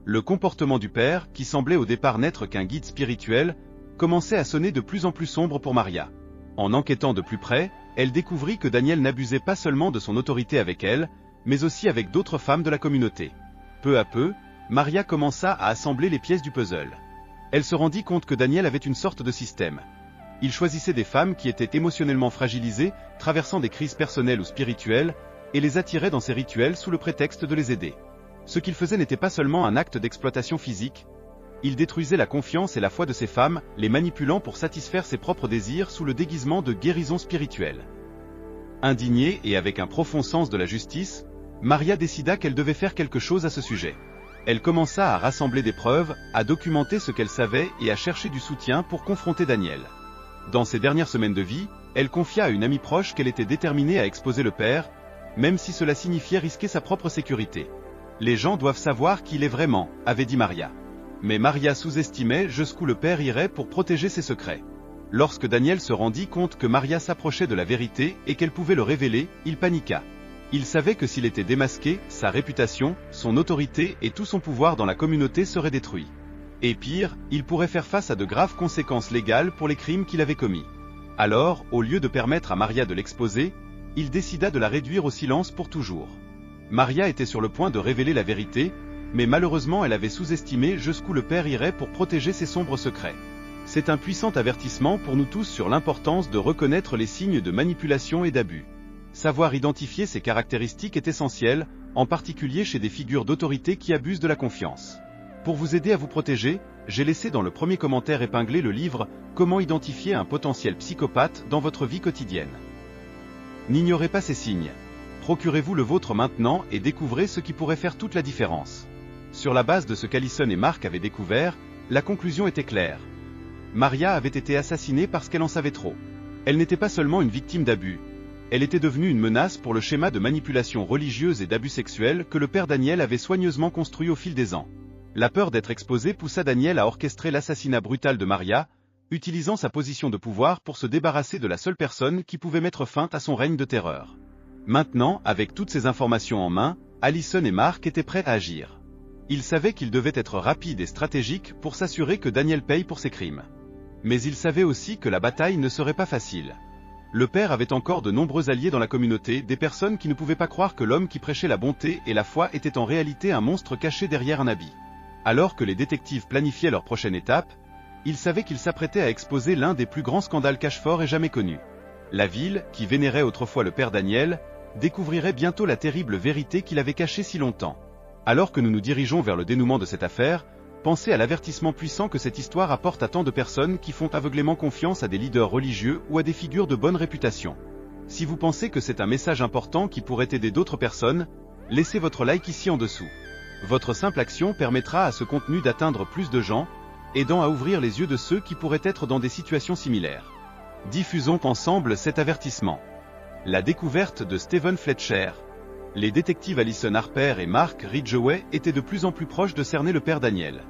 Le comportement du père, qui semblait au départ n'être qu'un guide spirituel, commençait à sonner de plus en plus sombre pour Maria. En enquêtant de plus près, elle découvrit que Daniel n'abusait pas seulement de son autorité avec elle, mais aussi avec d'autres femmes de la communauté. Peu à peu, Maria commença à assembler les pièces du puzzle. Elle se rendit compte que Daniel avait une sorte de système. Il choisissait des femmes qui étaient émotionnellement fragilisées, traversant des crises personnelles ou spirituelles, et les attirait dans ses rituels sous le prétexte de les aider. Ce qu'il faisait n'était pas seulement un acte d'exploitation physique, il détruisait la confiance et la foi de ces femmes, les manipulant pour satisfaire ses propres désirs sous le déguisement de guérison spirituelle. Indignée et avec un profond sens de la justice, Maria décida qu'elle devait faire quelque chose à ce sujet. Elle commença à rassembler des preuves, à documenter ce qu'elle savait et à chercher du soutien pour confronter Daniel. Dans ses dernières semaines de vie, elle confia à une amie proche qu'elle était déterminée à exposer le père, même si cela signifiait risquer sa propre sécurité. « Les gens doivent savoir qui il est vraiment », avait dit Maria. Mais Maria sous-estimait jusqu'où le père irait pour protéger ses secrets. Lorsque Daniel se rendit compte que Maria s'approchait de la vérité et qu'elle pouvait le révéler, il paniqua. Il savait que s'il était démasqué, sa réputation, son autorité et tout son pouvoir dans la communauté seraient détruits. Et pire, il pourrait faire face à de graves conséquences légales pour les crimes qu'il avait commis. Alors, au lieu de permettre à Maria de l'exposer, il décida de la réduire au silence pour toujours. Maria était sur le point de révéler la vérité, mais malheureusement elle avait sous-estimé jusqu'où le père irait pour protéger ses sombres secrets. C'est un puissant avertissement pour nous tous sur l'importance de reconnaître les signes de manipulation et d'abus. Savoir identifier ces caractéristiques est essentiel, en particulier chez des figures d'autorité qui abusent de la confiance. Pour vous aider à vous protéger, j'ai laissé dans le premier commentaire épinglé le livre « Comment identifier un potentiel psychopathe dans votre vie quotidienne ». N'ignorez pas ces signes. Procurez-vous le vôtre maintenant et découvrez ce qui pourrait faire toute la différence. Sur la base de ce qu'Allison et Mark avaient découvert, la conclusion était claire. Maria avait été assassinée parce qu'elle en savait trop. Elle n'était pas seulement une victime d'abus. Elle était devenue une menace pour le schéma de manipulation religieuse et d'abus sexuels que le père Daniel avait soigneusement construit au fil des ans. La peur d'être exposé poussa Daniel à orchestrer l'assassinat brutal de Maria, utilisant sa position de pouvoir pour se débarrasser de la seule personne qui pouvait mettre fin à son règne de terreur. Maintenant, avec toutes ces informations en main, Allison et Mark étaient prêts à agir. Ils savaient qu'ils devaient être rapides et stratégiques pour s'assurer que Daniel paye pour ses crimes. Mais ils savaient aussi que la bataille ne serait pas facile. Le père avait encore de nombreux alliés dans la communauté, des personnes qui ne pouvaient pas croire que l'homme qui prêchait la bonté et la foi était en réalité un monstre caché derrière un habit. Alors que les détectives planifiaient leur prochaine étape, ils savaient qu'ils s'apprêtaient à exposer l'un des plus grands scandales cache-forts et jamais connus. La ville, qui vénérait autrefois le père Daniel, découvrirait bientôt la terrible vérité qu'il avait cachée si longtemps. Alors que nous nous dirigeons vers le dénouement de cette affaire, pensez à l'avertissement puissant que cette histoire apporte à tant de personnes qui font aveuglément confiance à des leaders religieux ou à des figures de bonne réputation. Si vous pensez que c'est un message important qui pourrait aider d'autres personnes, laissez votre like ici en dessous. Votre simple action permettra à ce contenu d'atteindre plus de gens, aidant à ouvrir les yeux de ceux qui pourraient être dans des situations similaires. Diffusons ensemble cet avertissement. La découverte de Stephen Fletcher. Les détectives Alison Harper et Mark Ridgeway étaient de plus en plus proches de cerner le père Daniel.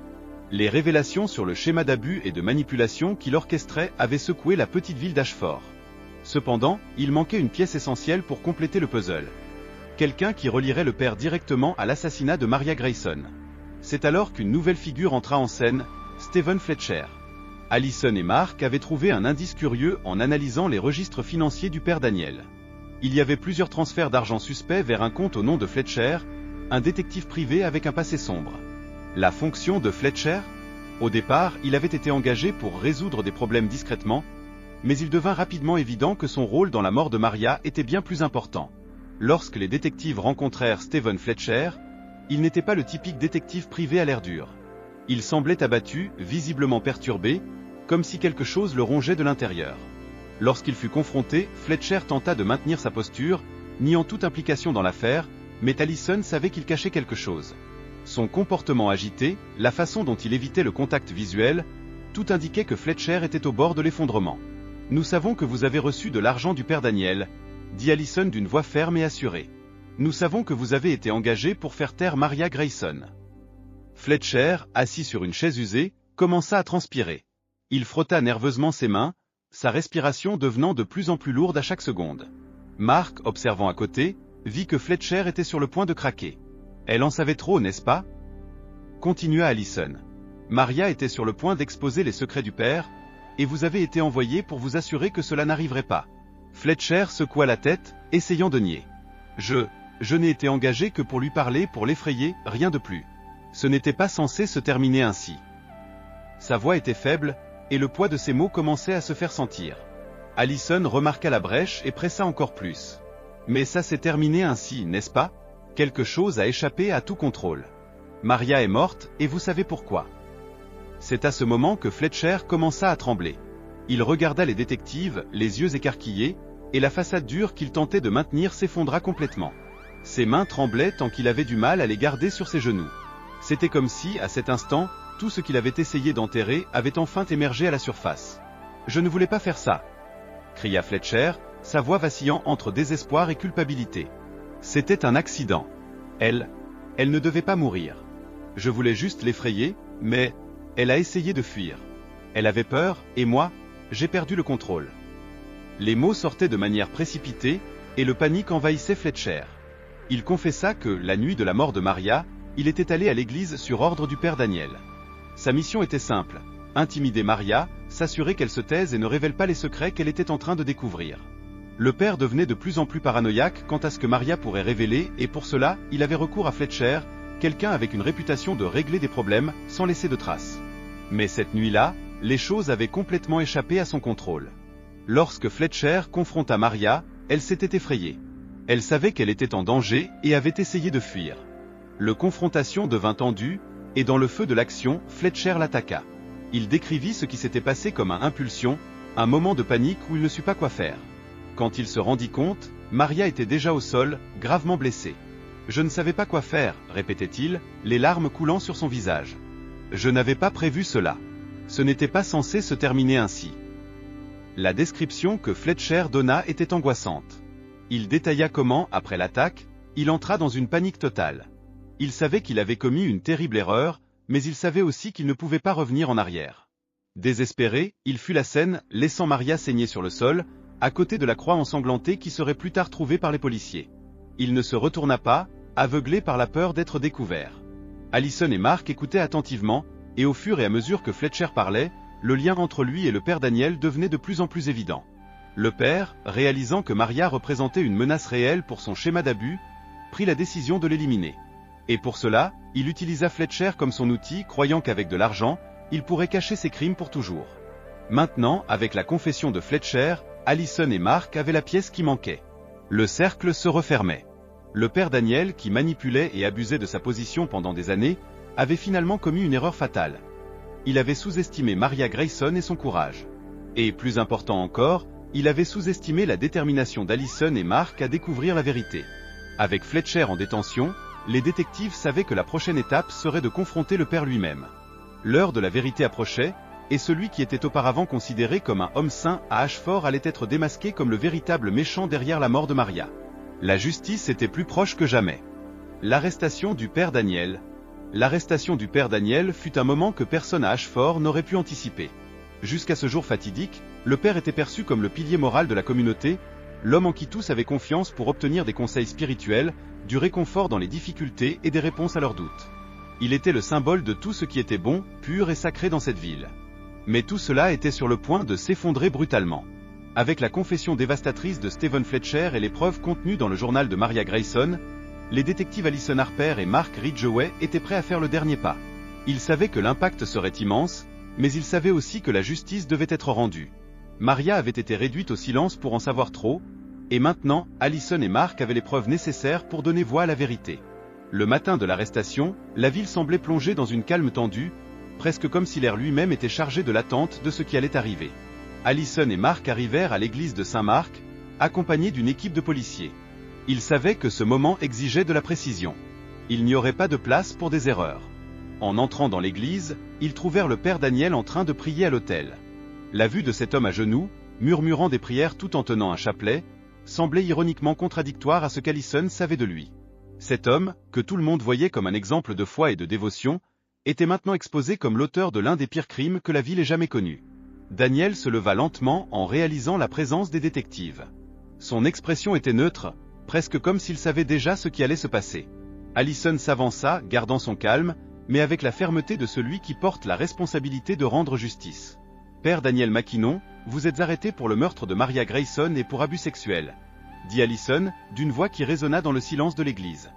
Les révélations sur le schéma d'abus et de manipulation qu'il orchestrait avaient secoué la petite ville d'Ashford. Cependant, il manquait une pièce essentielle pour compléter le puzzle. Quelqu'un qui relierait le père directement à l'assassinat de Maria Grayson. C'est alors qu'une nouvelle figure entra en scène, Stephen Fletcher. Alison et Mark avaient trouvé un indice curieux en analysant les registres financiers du père Daniel. Il y avait plusieurs transferts d'argent suspects vers un compte au nom de Fletcher, un détective privé avec un passé sombre. La fonction de Fletcher? Au départ, il avait été engagé pour résoudre des problèmes discrètement, mais il devint rapidement évident que son rôle dans la mort de Maria était bien plus important. Lorsque les détectives rencontrèrent Stephen Fletcher, il n'était pas le typique détective privé à l'air dur. Il semblait abattu, visiblement perturbé, comme si quelque chose le rongeait de l'intérieur. Lorsqu'il fut confronté, Fletcher tenta de maintenir sa posture, niant toute implication dans l'affaire, mais Alison savait qu'il cachait quelque chose. Son comportement agité, la façon dont il évitait le contact visuel, tout indiquait que Fletcher était au bord de l'effondrement. « Nous savons que vous avez reçu de l'argent du père Daniel », dit Alison d'une voix ferme et assurée. « Nous savons que vous avez été engagé pour faire taire Maria Grayson. » Fletcher, assis sur une chaise usée, commença à transpirer. Il frotta nerveusement ses mains, sa respiration devenant de plus en plus lourde à chaque seconde. Mark, observant à côté, vit que Fletcher était sur le point de craquer. « Elle en savait trop, n'est-ce pas ?» continua Alison. « Maria était sur le point d'exposer les secrets du père, et vous avez été envoyé pour vous assurer que cela n'arriverait pas. » Fletcher secoua la tête, essayant de nier. « Je n'ai été engagé que pour lui parler, pour l'effrayer, rien de plus. Ce n'était pas censé se terminer ainsi. » Sa voix était faible, et le poids de ses mots commençait à se faire sentir. Alison remarqua la brèche et pressa encore plus. « Mais ça s'est terminé ainsi, n'est-ce pas? Quelque chose a échappé à tout contrôle. Maria est morte, et vous savez pourquoi. » C'est à ce moment que Fletcher commença à trembler. Il regarda les détectives, les yeux écarquillés, et la façade dure qu'il tentait de maintenir s'effondra complètement. Ses mains tremblaient tant qu'il avait du mal à les garder sur ses genoux. C'était comme si, à cet instant, tout ce qu'il avait essayé d'enterrer avait enfin émergé à la surface. « Je ne voulais pas faire ça !» cria Fletcher, sa voix vacillant entre désespoir et culpabilité. « C'était un accident. Elle ne devait pas mourir. Je voulais juste l'effrayer, mais elle a essayé de fuir. Elle avait peur, et moi, j'ai perdu le contrôle. » Les mots sortaient de manière précipitée, et le panique envahissait Fletcher. Il confessa que, la nuit de la mort de Maria, il était allé à l'église sur ordre du père Daniel. Sa mission était simple, intimider Maria, s'assurer qu'elle se taise et ne révèle pas les secrets qu'elle était en train de découvrir. Le père devenait de plus en plus paranoïaque quant à ce que Maria pourrait révéler et pour cela, il avait recours à Fletcher, quelqu'un avec une réputation de régler des problèmes sans laisser de traces. Mais cette nuit-là, les choses avaient complètement échappé à son contrôle. Lorsque Fletcher confronta Maria, elle s'était effrayée. Elle savait qu'elle était en danger et avait essayé de fuir. Le confrontation devint tendue, et dans le feu de l'action, Fletcher l'attaqua. Il décrivit ce qui s'était passé comme une impulsion, un moment de panique où il ne sut pas quoi faire. Quand il se rendit compte, Maria était déjà au sol, gravement blessée. « Je ne savais pas quoi faire », répétait-il, les larmes coulant sur son visage. « Je n'avais pas prévu cela. Ce n'était pas censé se terminer ainsi. » La description que Fletcher donna était angoissante. Il détailla comment, après l'attaque, il entra dans une panique totale. Il savait qu'il avait commis une terrible erreur, mais il savait aussi qu'il ne pouvait pas revenir en arrière. Désespéré, il fuit la scène, laissant Maria saigner sur le sol, à côté de la croix ensanglantée qui serait plus tard trouvée par les policiers. Il ne se retourna pas, aveuglé par la peur d'être découvert. Alison et Mark écoutaient attentivement, et au fur et à mesure que Fletcher parlait, le lien entre lui et le père Daniel devenait de plus en plus évident. Le père, réalisant que Maria représentait une menace réelle pour son schéma d'abus, prit la décision de l'éliminer. Et pour cela, il utilisa Fletcher comme son outil, croyant qu'avec de l'argent, il pourrait cacher ses crimes pour toujours. Maintenant, avec la confession de Fletcher, Allison et Mark avaient la pièce qui manquait. Le cercle se refermait. Le père Daniel, qui manipulait et abusait de sa position pendant des années, avait finalement commis une erreur fatale. Il avait sous-estimé Maria Grayson et son courage. Et, plus important encore, il avait sous-estimé la détermination d'Allison et Mark à découvrir la vérité. Avec Fletcher en détention, les détectives savaient que la prochaine étape serait de confronter le père lui-même. L'heure de la vérité approchait, et celui qui était auparavant considéré comme un homme saint à Ashford allait être démasqué comme le véritable méchant derrière la mort de Maria. La justice était plus proche que jamais. L'arrestation du père Daniel. L'arrestation du père Daniel fut un moment que personne à Ashford n'aurait pu anticiper. Jusqu'à ce jour fatidique, le père était perçu comme le pilier moral de la communauté, l'homme en qui tous avaient confiance pour obtenir des conseils spirituels, du réconfort dans les difficultés et des réponses à leurs doutes. Il était le symbole de tout ce qui était bon, pur et sacré dans cette ville. Mais tout cela était sur le point de s'effondrer brutalement. Avec la confession dévastatrice de Stephen Fletcher et les preuves contenues dans le journal de Maria Grayson, les détectives Allison Harper et Mark Ridgeway étaient prêts à faire le dernier pas. Ils savaient que l'impact serait immense, mais ils savaient aussi que la justice devait être rendue. Maria avait été réduite au silence pour en savoir trop, et maintenant, Allison et Mark avaient les preuves nécessaires pour donner voix à la vérité. Le matin de l'arrestation, la ville semblait plongée dans une calme tendue, presque comme si l'air lui-même était chargé de l'attente de ce qui allait arriver. Allison et Mark arrivèrent à l'église de Saint-Marc, accompagnés d'une équipe de policiers. Ils savaient que ce moment exigeait de la précision. Il n'y aurait pas de place pour des erreurs. En entrant dans l'église, ils trouvèrent le père Daniel en train de prier à l'autel. La vue de cet homme à genoux, murmurant des prières tout en tenant un chapelet, semblait ironiquement contradictoire à ce qu'Allison savait de lui. Cet homme, que tout le monde voyait comme un exemple de foi et de dévotion, était maintenant exposé comme l'auteur de l'un des pires crimes que la ville ait jamais connu. Daniel se leva lentement en réalisant la présence des détectives. Son expression était neutre, presque comme s'il savait déjà ce qui allait se passer. Allison s'avança, gardant son calme, mais avec la fermeté de celui qui porte la responsabilité de rendre justice. « Père Daniel Mackinnon, vous êtes arrêté pour le meurtre de Maria Grayson et pour abus sexuels, » dit Allison, d'une voix qui résonna dans le silence de l'église.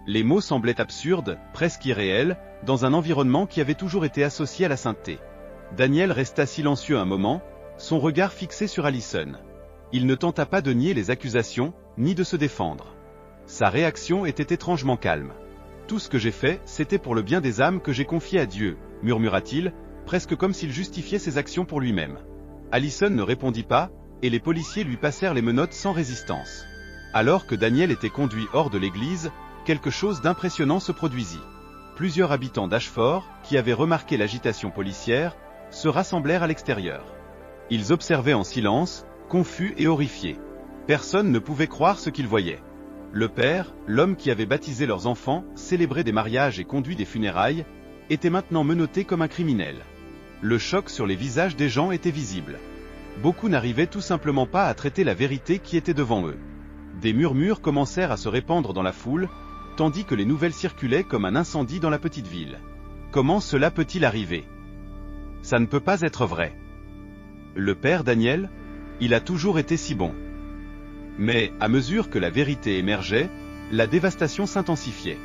Les mots semblaient absurdes, presque irréels, dans un environnement qui avait toujours été associé à la sainteté. Daniel resta silencieux un moment, son regard fixé sur Allison. Il ne tenta pas de nier les accusations, ni de se défendre. Sa réaction était étrangement calme. « Tout ce que j'ai fait, c'était pour le bien des âmes que j'ai confiées à Dieu, » murmura-t-il, presque comme s'il justifiait ses actions pour lui-même. Allison ne répondit pas, et les policiers lui passèrent les menottes sans résistance. Alors que Daniel était conduit hors de l'église, quelque chose d'impressionnant se produisit. Plusieurs habitants d'Ashford, qui avaient remarqué l'agitation policière, se rassemblèrent à l'extérieur. Ils observaient en silence, confus et horrifiés. Personne ne pouvait croire ce qu'ils voyaient. Le père, l'homme qui avait baptisé leurs enfants, célébré des mariages et conduit des funérailles, était maintenant menotté comme un criminel. Le choc sur les visages des gens était visible. Beaucoup n'arrivaient tout simplement pas à traiter la vérité qui était devant eux. Des murmures commencèrent à se répandre dans la foule, tandis que les nouvelles circulaient comme un incendie dans la petite ville. Comment cela peut-il arriver? Ça ne peut pas être vrai. Le père Daniel, il a toujours été si bon. Mais, à mesure que la vérité émergeait, la dévastation s'intensifiait.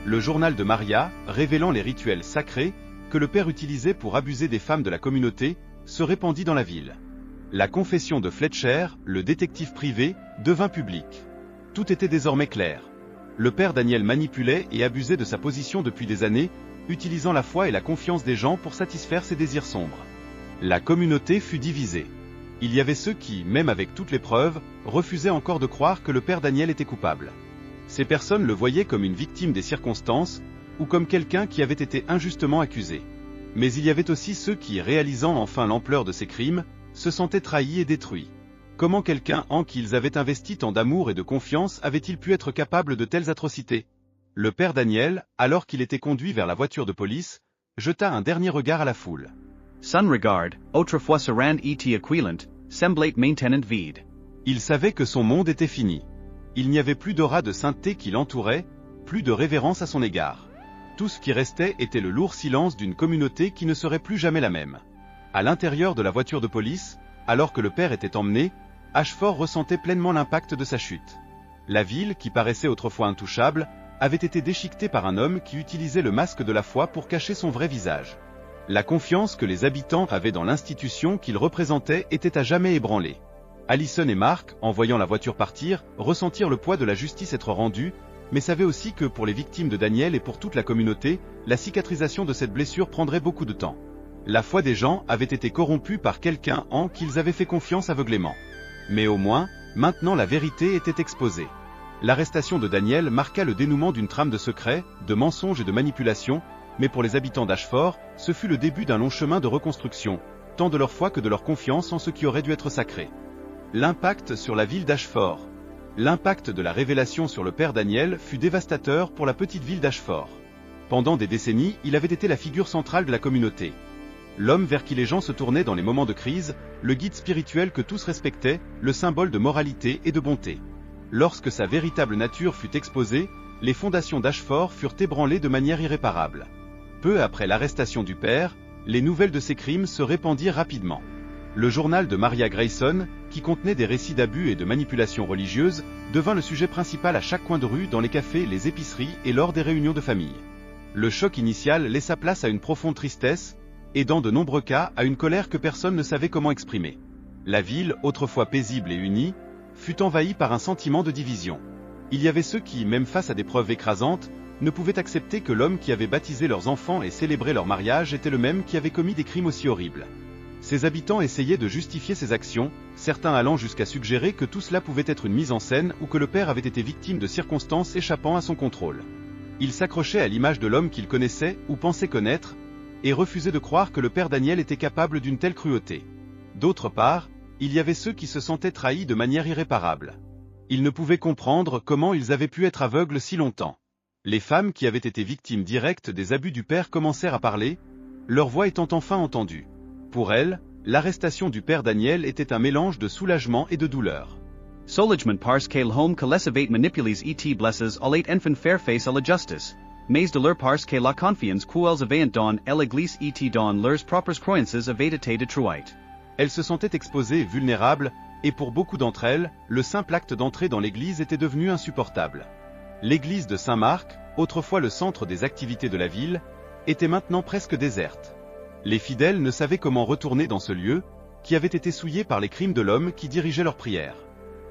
Le journal de Maria, révélant les rituels sacrés que le père utilisait pour abuser des femmes de la communauté, se répandit dans la ville. La confession de Fletcher, le détective privé, devint publique. Tout était désormais clair. Le père Daniel manipulait et abusait de sa position depuis des années, utilisant la foi et la confiance des gens pour satisfaire ses désirs sombres. La communauté fut divisée. Il y avait ceux qui, même avec toutes les preuves, refusaient encore de croire que le père Daniel était coupable. Ces personnes le voyaient comme une victime des circonstances, ou comme quelqu'un qui avait été injustement accusé. Mais il y avait aussi ceux qui, réalisant enfin l'ampleur de ces crimes, se sentaient trahis et détruits. Comment quelqu'un en qui ils avaient investi tant d'amour et de confiance avait-il pu être capable de telles atrocités? Le père Daniel, alors qu'il était conduit vers la voiture de police, jeta un dernier regard à la foule. Son regard, autrefois se rend et equivalent, semblait maintenant vide. Il savait que son monde était fini. Il n'y avait plus d'aura de sainteté qui l'entourait, plus de révérence à son égard. Tout ce qui restait était le lourd silence d'une communauté qui ne serait plus jamais la même. À l'intérieur de la voiture de police, alors que le père était emmené, Ashford ressentait pleinement l'impact de sa chute. La ville, qui paraissait autrefois intouchable, avait été déchiquetée par un homme qui utilisait le masque de la foi pour cacher son vrai visage. La confiance que les habitants avaient dans l'institution qu'il représentait était à jamais ébranlée. Allison et Mark, en voyant la voiture partir, ressentirent le poids de la justice être rendue, mais savaient aussi que pour les victimes de Daniel et pour toute la communauté, la cicatrisation de cette blessure prendrait beaucoup de temps. La foi des gens avait été corrompue par quelqu'un en qui ils avaient fait confiance aveuglément. Mais au moins, maintenant la vérité était exposée. L'arrestation de Daniel marqua le dénouement d'une trame de secrets, de mensonges et de manipulations, mais pour les habitants d'Ashford, ce fut le début d'un long chemin de reconstruction, tant de leur foi que de leur confiance en ce qui aurait dû être sacré. L'impact sur la ville d'Ashford. L'impact de la révélation sur le père Daniel fut dévastateur pour la petite ville d'Ashford. Pendant des décennies, il avait été la figure centrale de la communauté. L'homme vers qui les gens se tournaient dans les moments de crise, le guide spirituel que tous respectaient, le symbole de moralité et de bonté. Lorsque sa véritable nature fut exposée, les fondations d'Ashford furent ébranlées de manière irréparable. Peu après l'arrestation du père, les nouvelles de ses crimes se répandirent rapidement. Le journal de Maria Grayson, qui contenait des récits d'abus et de manipulations religieuses, devint le sujet principal à chaque coin de rue, dans les cafés, les épiceries et lors des réunions de famille. Le choc initial laissa place à une profonde tristesse, et dans de nombreux cas, à une colère que personne ne savait comment exprimer. La ville, autrefois paisible et unie, fut envahie par un sentiment de division. Il y avait ceux qui, même face à des preuves écrasantes, ne pouvaient accepter que l'homme qui avait baptisé leurs enfants et célébré leur mariage était le même qui avait commis des crimes aussi horribles. Ses habitants essayaient de justifier ses actions, certains allant jusqu'à suggérer que tout cela pouvait être une mise en scène ou que le père avait été victime de circonstances échappant à son contrôle. Ils s'accrochaient à l'image de l'homme qu'ils connaissaient ou pensaient connaître, et refusaient de croire que le père Daniel était capable d'une telle cruauté. D'autre part, il y avait ceux qui se sentaient trahis de manière irréparable. Ils ne pouvaient comprendre comment ils avaient pu être aveugles si longtemps. Les femmes qui avaient été victimes directes des abus du père commencèrent à parler, leur voix étant enfin entendue. Pour elles, l'arrestation du père Daniel était un mélange de soulagement et de douleur. Soligement pars kale home kalesavate manipules et blesses all eight enfant fairface à la justice. Mais de leur pars que la confiance qu'elles avaient dans l'église et dans leurs propres croyances avait été détruite. Elles se sentaient exposées et vulnérables, et pour beaucoup d'entre elles, le simple acte d'entrer dans l'église était devenu insupportable. L'église de Saint-Marc, autrefois le centre des activités de la ville, était maintenant presque déserte. Les fidèles ne savaient comment retourner dans ce lieu, qui avait été souillé par les crimes de l'homme qui dirigeait leurs prières.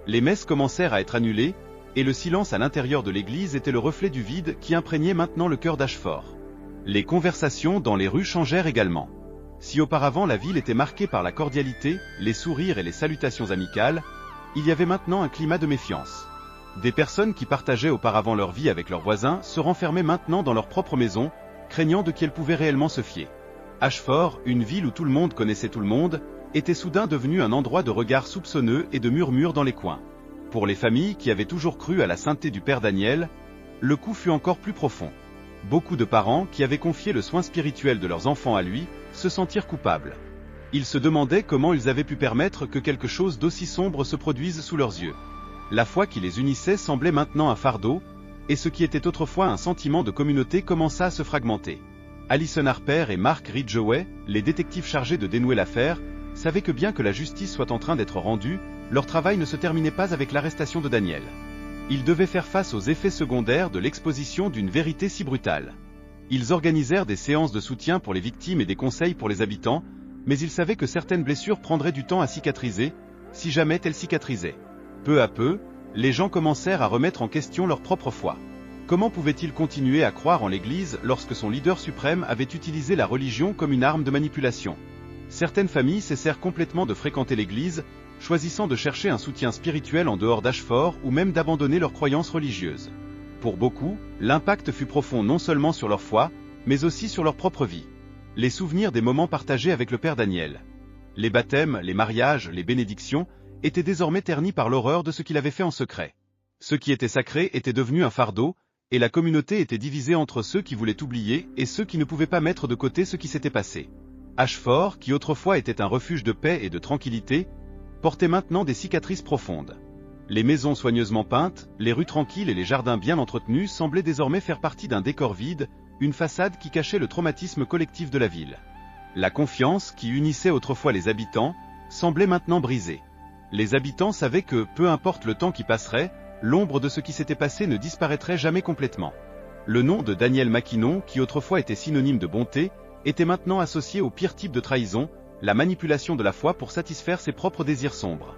Les messes commencèrent à être annulées, et le silence à l'intérieur de l'église était le reflet du vide qui imprégnait maintenant le cœur d'Ashford. Les conversations dans les rues changèrent également. Si auparavant la ville était marquée par la cordialité, les sourires et les salutations amicales, il y avait maintenant un climat de méfiance. Des personnes qui partageaient auparavant leur vie avec leurs voisins se renfermaient maintenant dans leur propre maison, craignant de qui elles pouvaient réellement se fier. Ashford, une ville où tout le monde connaissait tout le monde, était soudain devenu un endroit de regards soupçonneux et de murmures dans les coins. Pour les familles qui avaient toujours cru à la sainteté du père Daniel, le coup fut encore plus profond. Beaucoup de parents qui avaient confié le soin spirituel de leurs enfants à lui, se sentirent coupables. Ils se demandaient comment ils avaient pu permettre que quelque chose d'aussi sombre se produise sous leurs yeux. La foi qui les unissait semblait maintenant un fardeau, et ce qui était autrefois un sentiment de communauté commença à se fragmenter. Allison Harper et Mark Ridgeway, les détectives chargés de dénouer l'affaire, savaient que bien que la justice soit en train d'être rendue, leur travail ne se terminait pas avec l'arrestation de Daniel. Ils devaient faire face aux effets secondaires de l'exposition d'une vérité si brutale. Ils organisèrent des séances de soutien pour les victimes et des conseils pour les habitants, mais ils savaient que certaines blessures prendraient du temps à cicatriser, si jamais elles cicatrisaient. Peu à peu, les gens commencèrent à remettre en question leur propre foi. Comment pouvaient-ils continuer à croire en l'Église lorsque son leader suprême avait utilisé la religion comme une arme de manipulation? Certaines familles cessèrent complètement de fréquenter l'Église, choisissant de chercher un soutien spirituel en dehors d'Ashford ou même d'abandonner leurs croyances religieuses. Pour beaucoup, l'impact fut profond non seulement sur leur foi, mais aussi sur leur propre vie. Les souvenirs des moments partagés avec le père Daniel, les baptêmes, les mariages, les bénédictions, étaient désormais ternis par l'horreur de ce qu'il avait fait en secret. Ce qui était sacré était devenu un fardeau, et la communauté était divisée entre ceux qui voulaient oublier et ceux qui ne pouvaient pas mettre de côté ce qui s'était passé. Ashford, qui autrefois était un refuge de paix et de tranquillité, portait maintenant des cicatrices profondes. Les maisons soigneusement peintes, les rues tranquilles et les jardins bien entretenus semblaient désormais faire partie d'un décor vide, une façade qui cachait le traumatisme collectif de la ville. La confiance, qui unissait autrefois les habitants, semblait maintenant brisée. Les habitants savaient que, peu importe le temps qui passerait, l'ombre de ce qui s'était passé ne disparaîtrait jamais complètement. Le nom de Daniel Mackinnon, qui autrefois était synonyme de bonté, était maintenant associé au pire type de trahison, la manipulation de la foi pour satisfaire ses propres désirs sombres.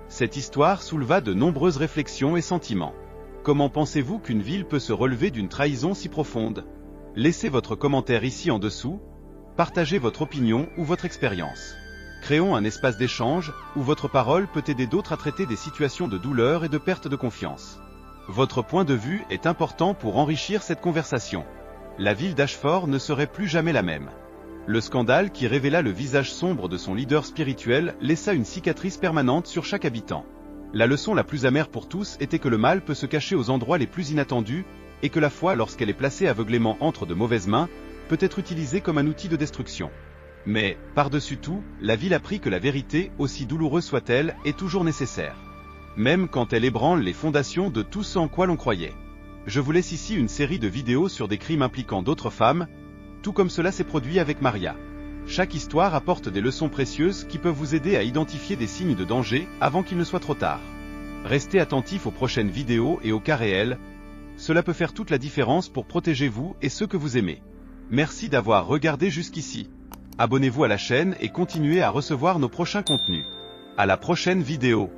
Cette histoire souleva de nombreuses réflexions et sentiments. Comment pensez-vous qu'une ville peut se relever d'une trahison si profonde? Laissez votre commentaire ici en dessous, partagez votre opinion ou votre expérience. Créons un espace d'échange, où votre parole peut aider d'autres à traiter des situations de douleur et de perte de confiance. Votre point de vue est important pour enrichir cette conversation. La ville d'Ashford ne serait plus jamais la même. Le scandale qui révéla le visage sombre de son leader spirituel laissa une cicatrice permanente sur chaque habitant. La leçon la plus amère pour tous était que le mal peut se cacher aux endroits les plus inattendus, et que la foi, lorsqu'elle est placée aveuglément entre de mauvaises mains, peut être utilisée comme un outil de destruction. Mais, par-dessus tout, la ville apprit que la vérité, aussi douloureuse soit-elle, est toujours nécessaire. Même quand elle ébranle les fondations de tout ce en quoi l'on croyait. Je vous laisse ici une série de vidéos sur des crimes impliquant d'autres femmes, tout comme cela s'est produit avec Maria. Chaque histoire apporte des leçons précieuses qui peuvent vous aider à identifier des signes de danger avant qu'il ne soit trop tard. Restez attentifs aux prochaines vidéos et aux cas réels. Cela peut faire toute la différence pour protéger vous et ceux que vous aimez. Merci d'avoir regardé jusqu'ici. Abonnez-vous à la chaîne et continuez à recevoir nos prochains contenus. À la prochaine vidéo.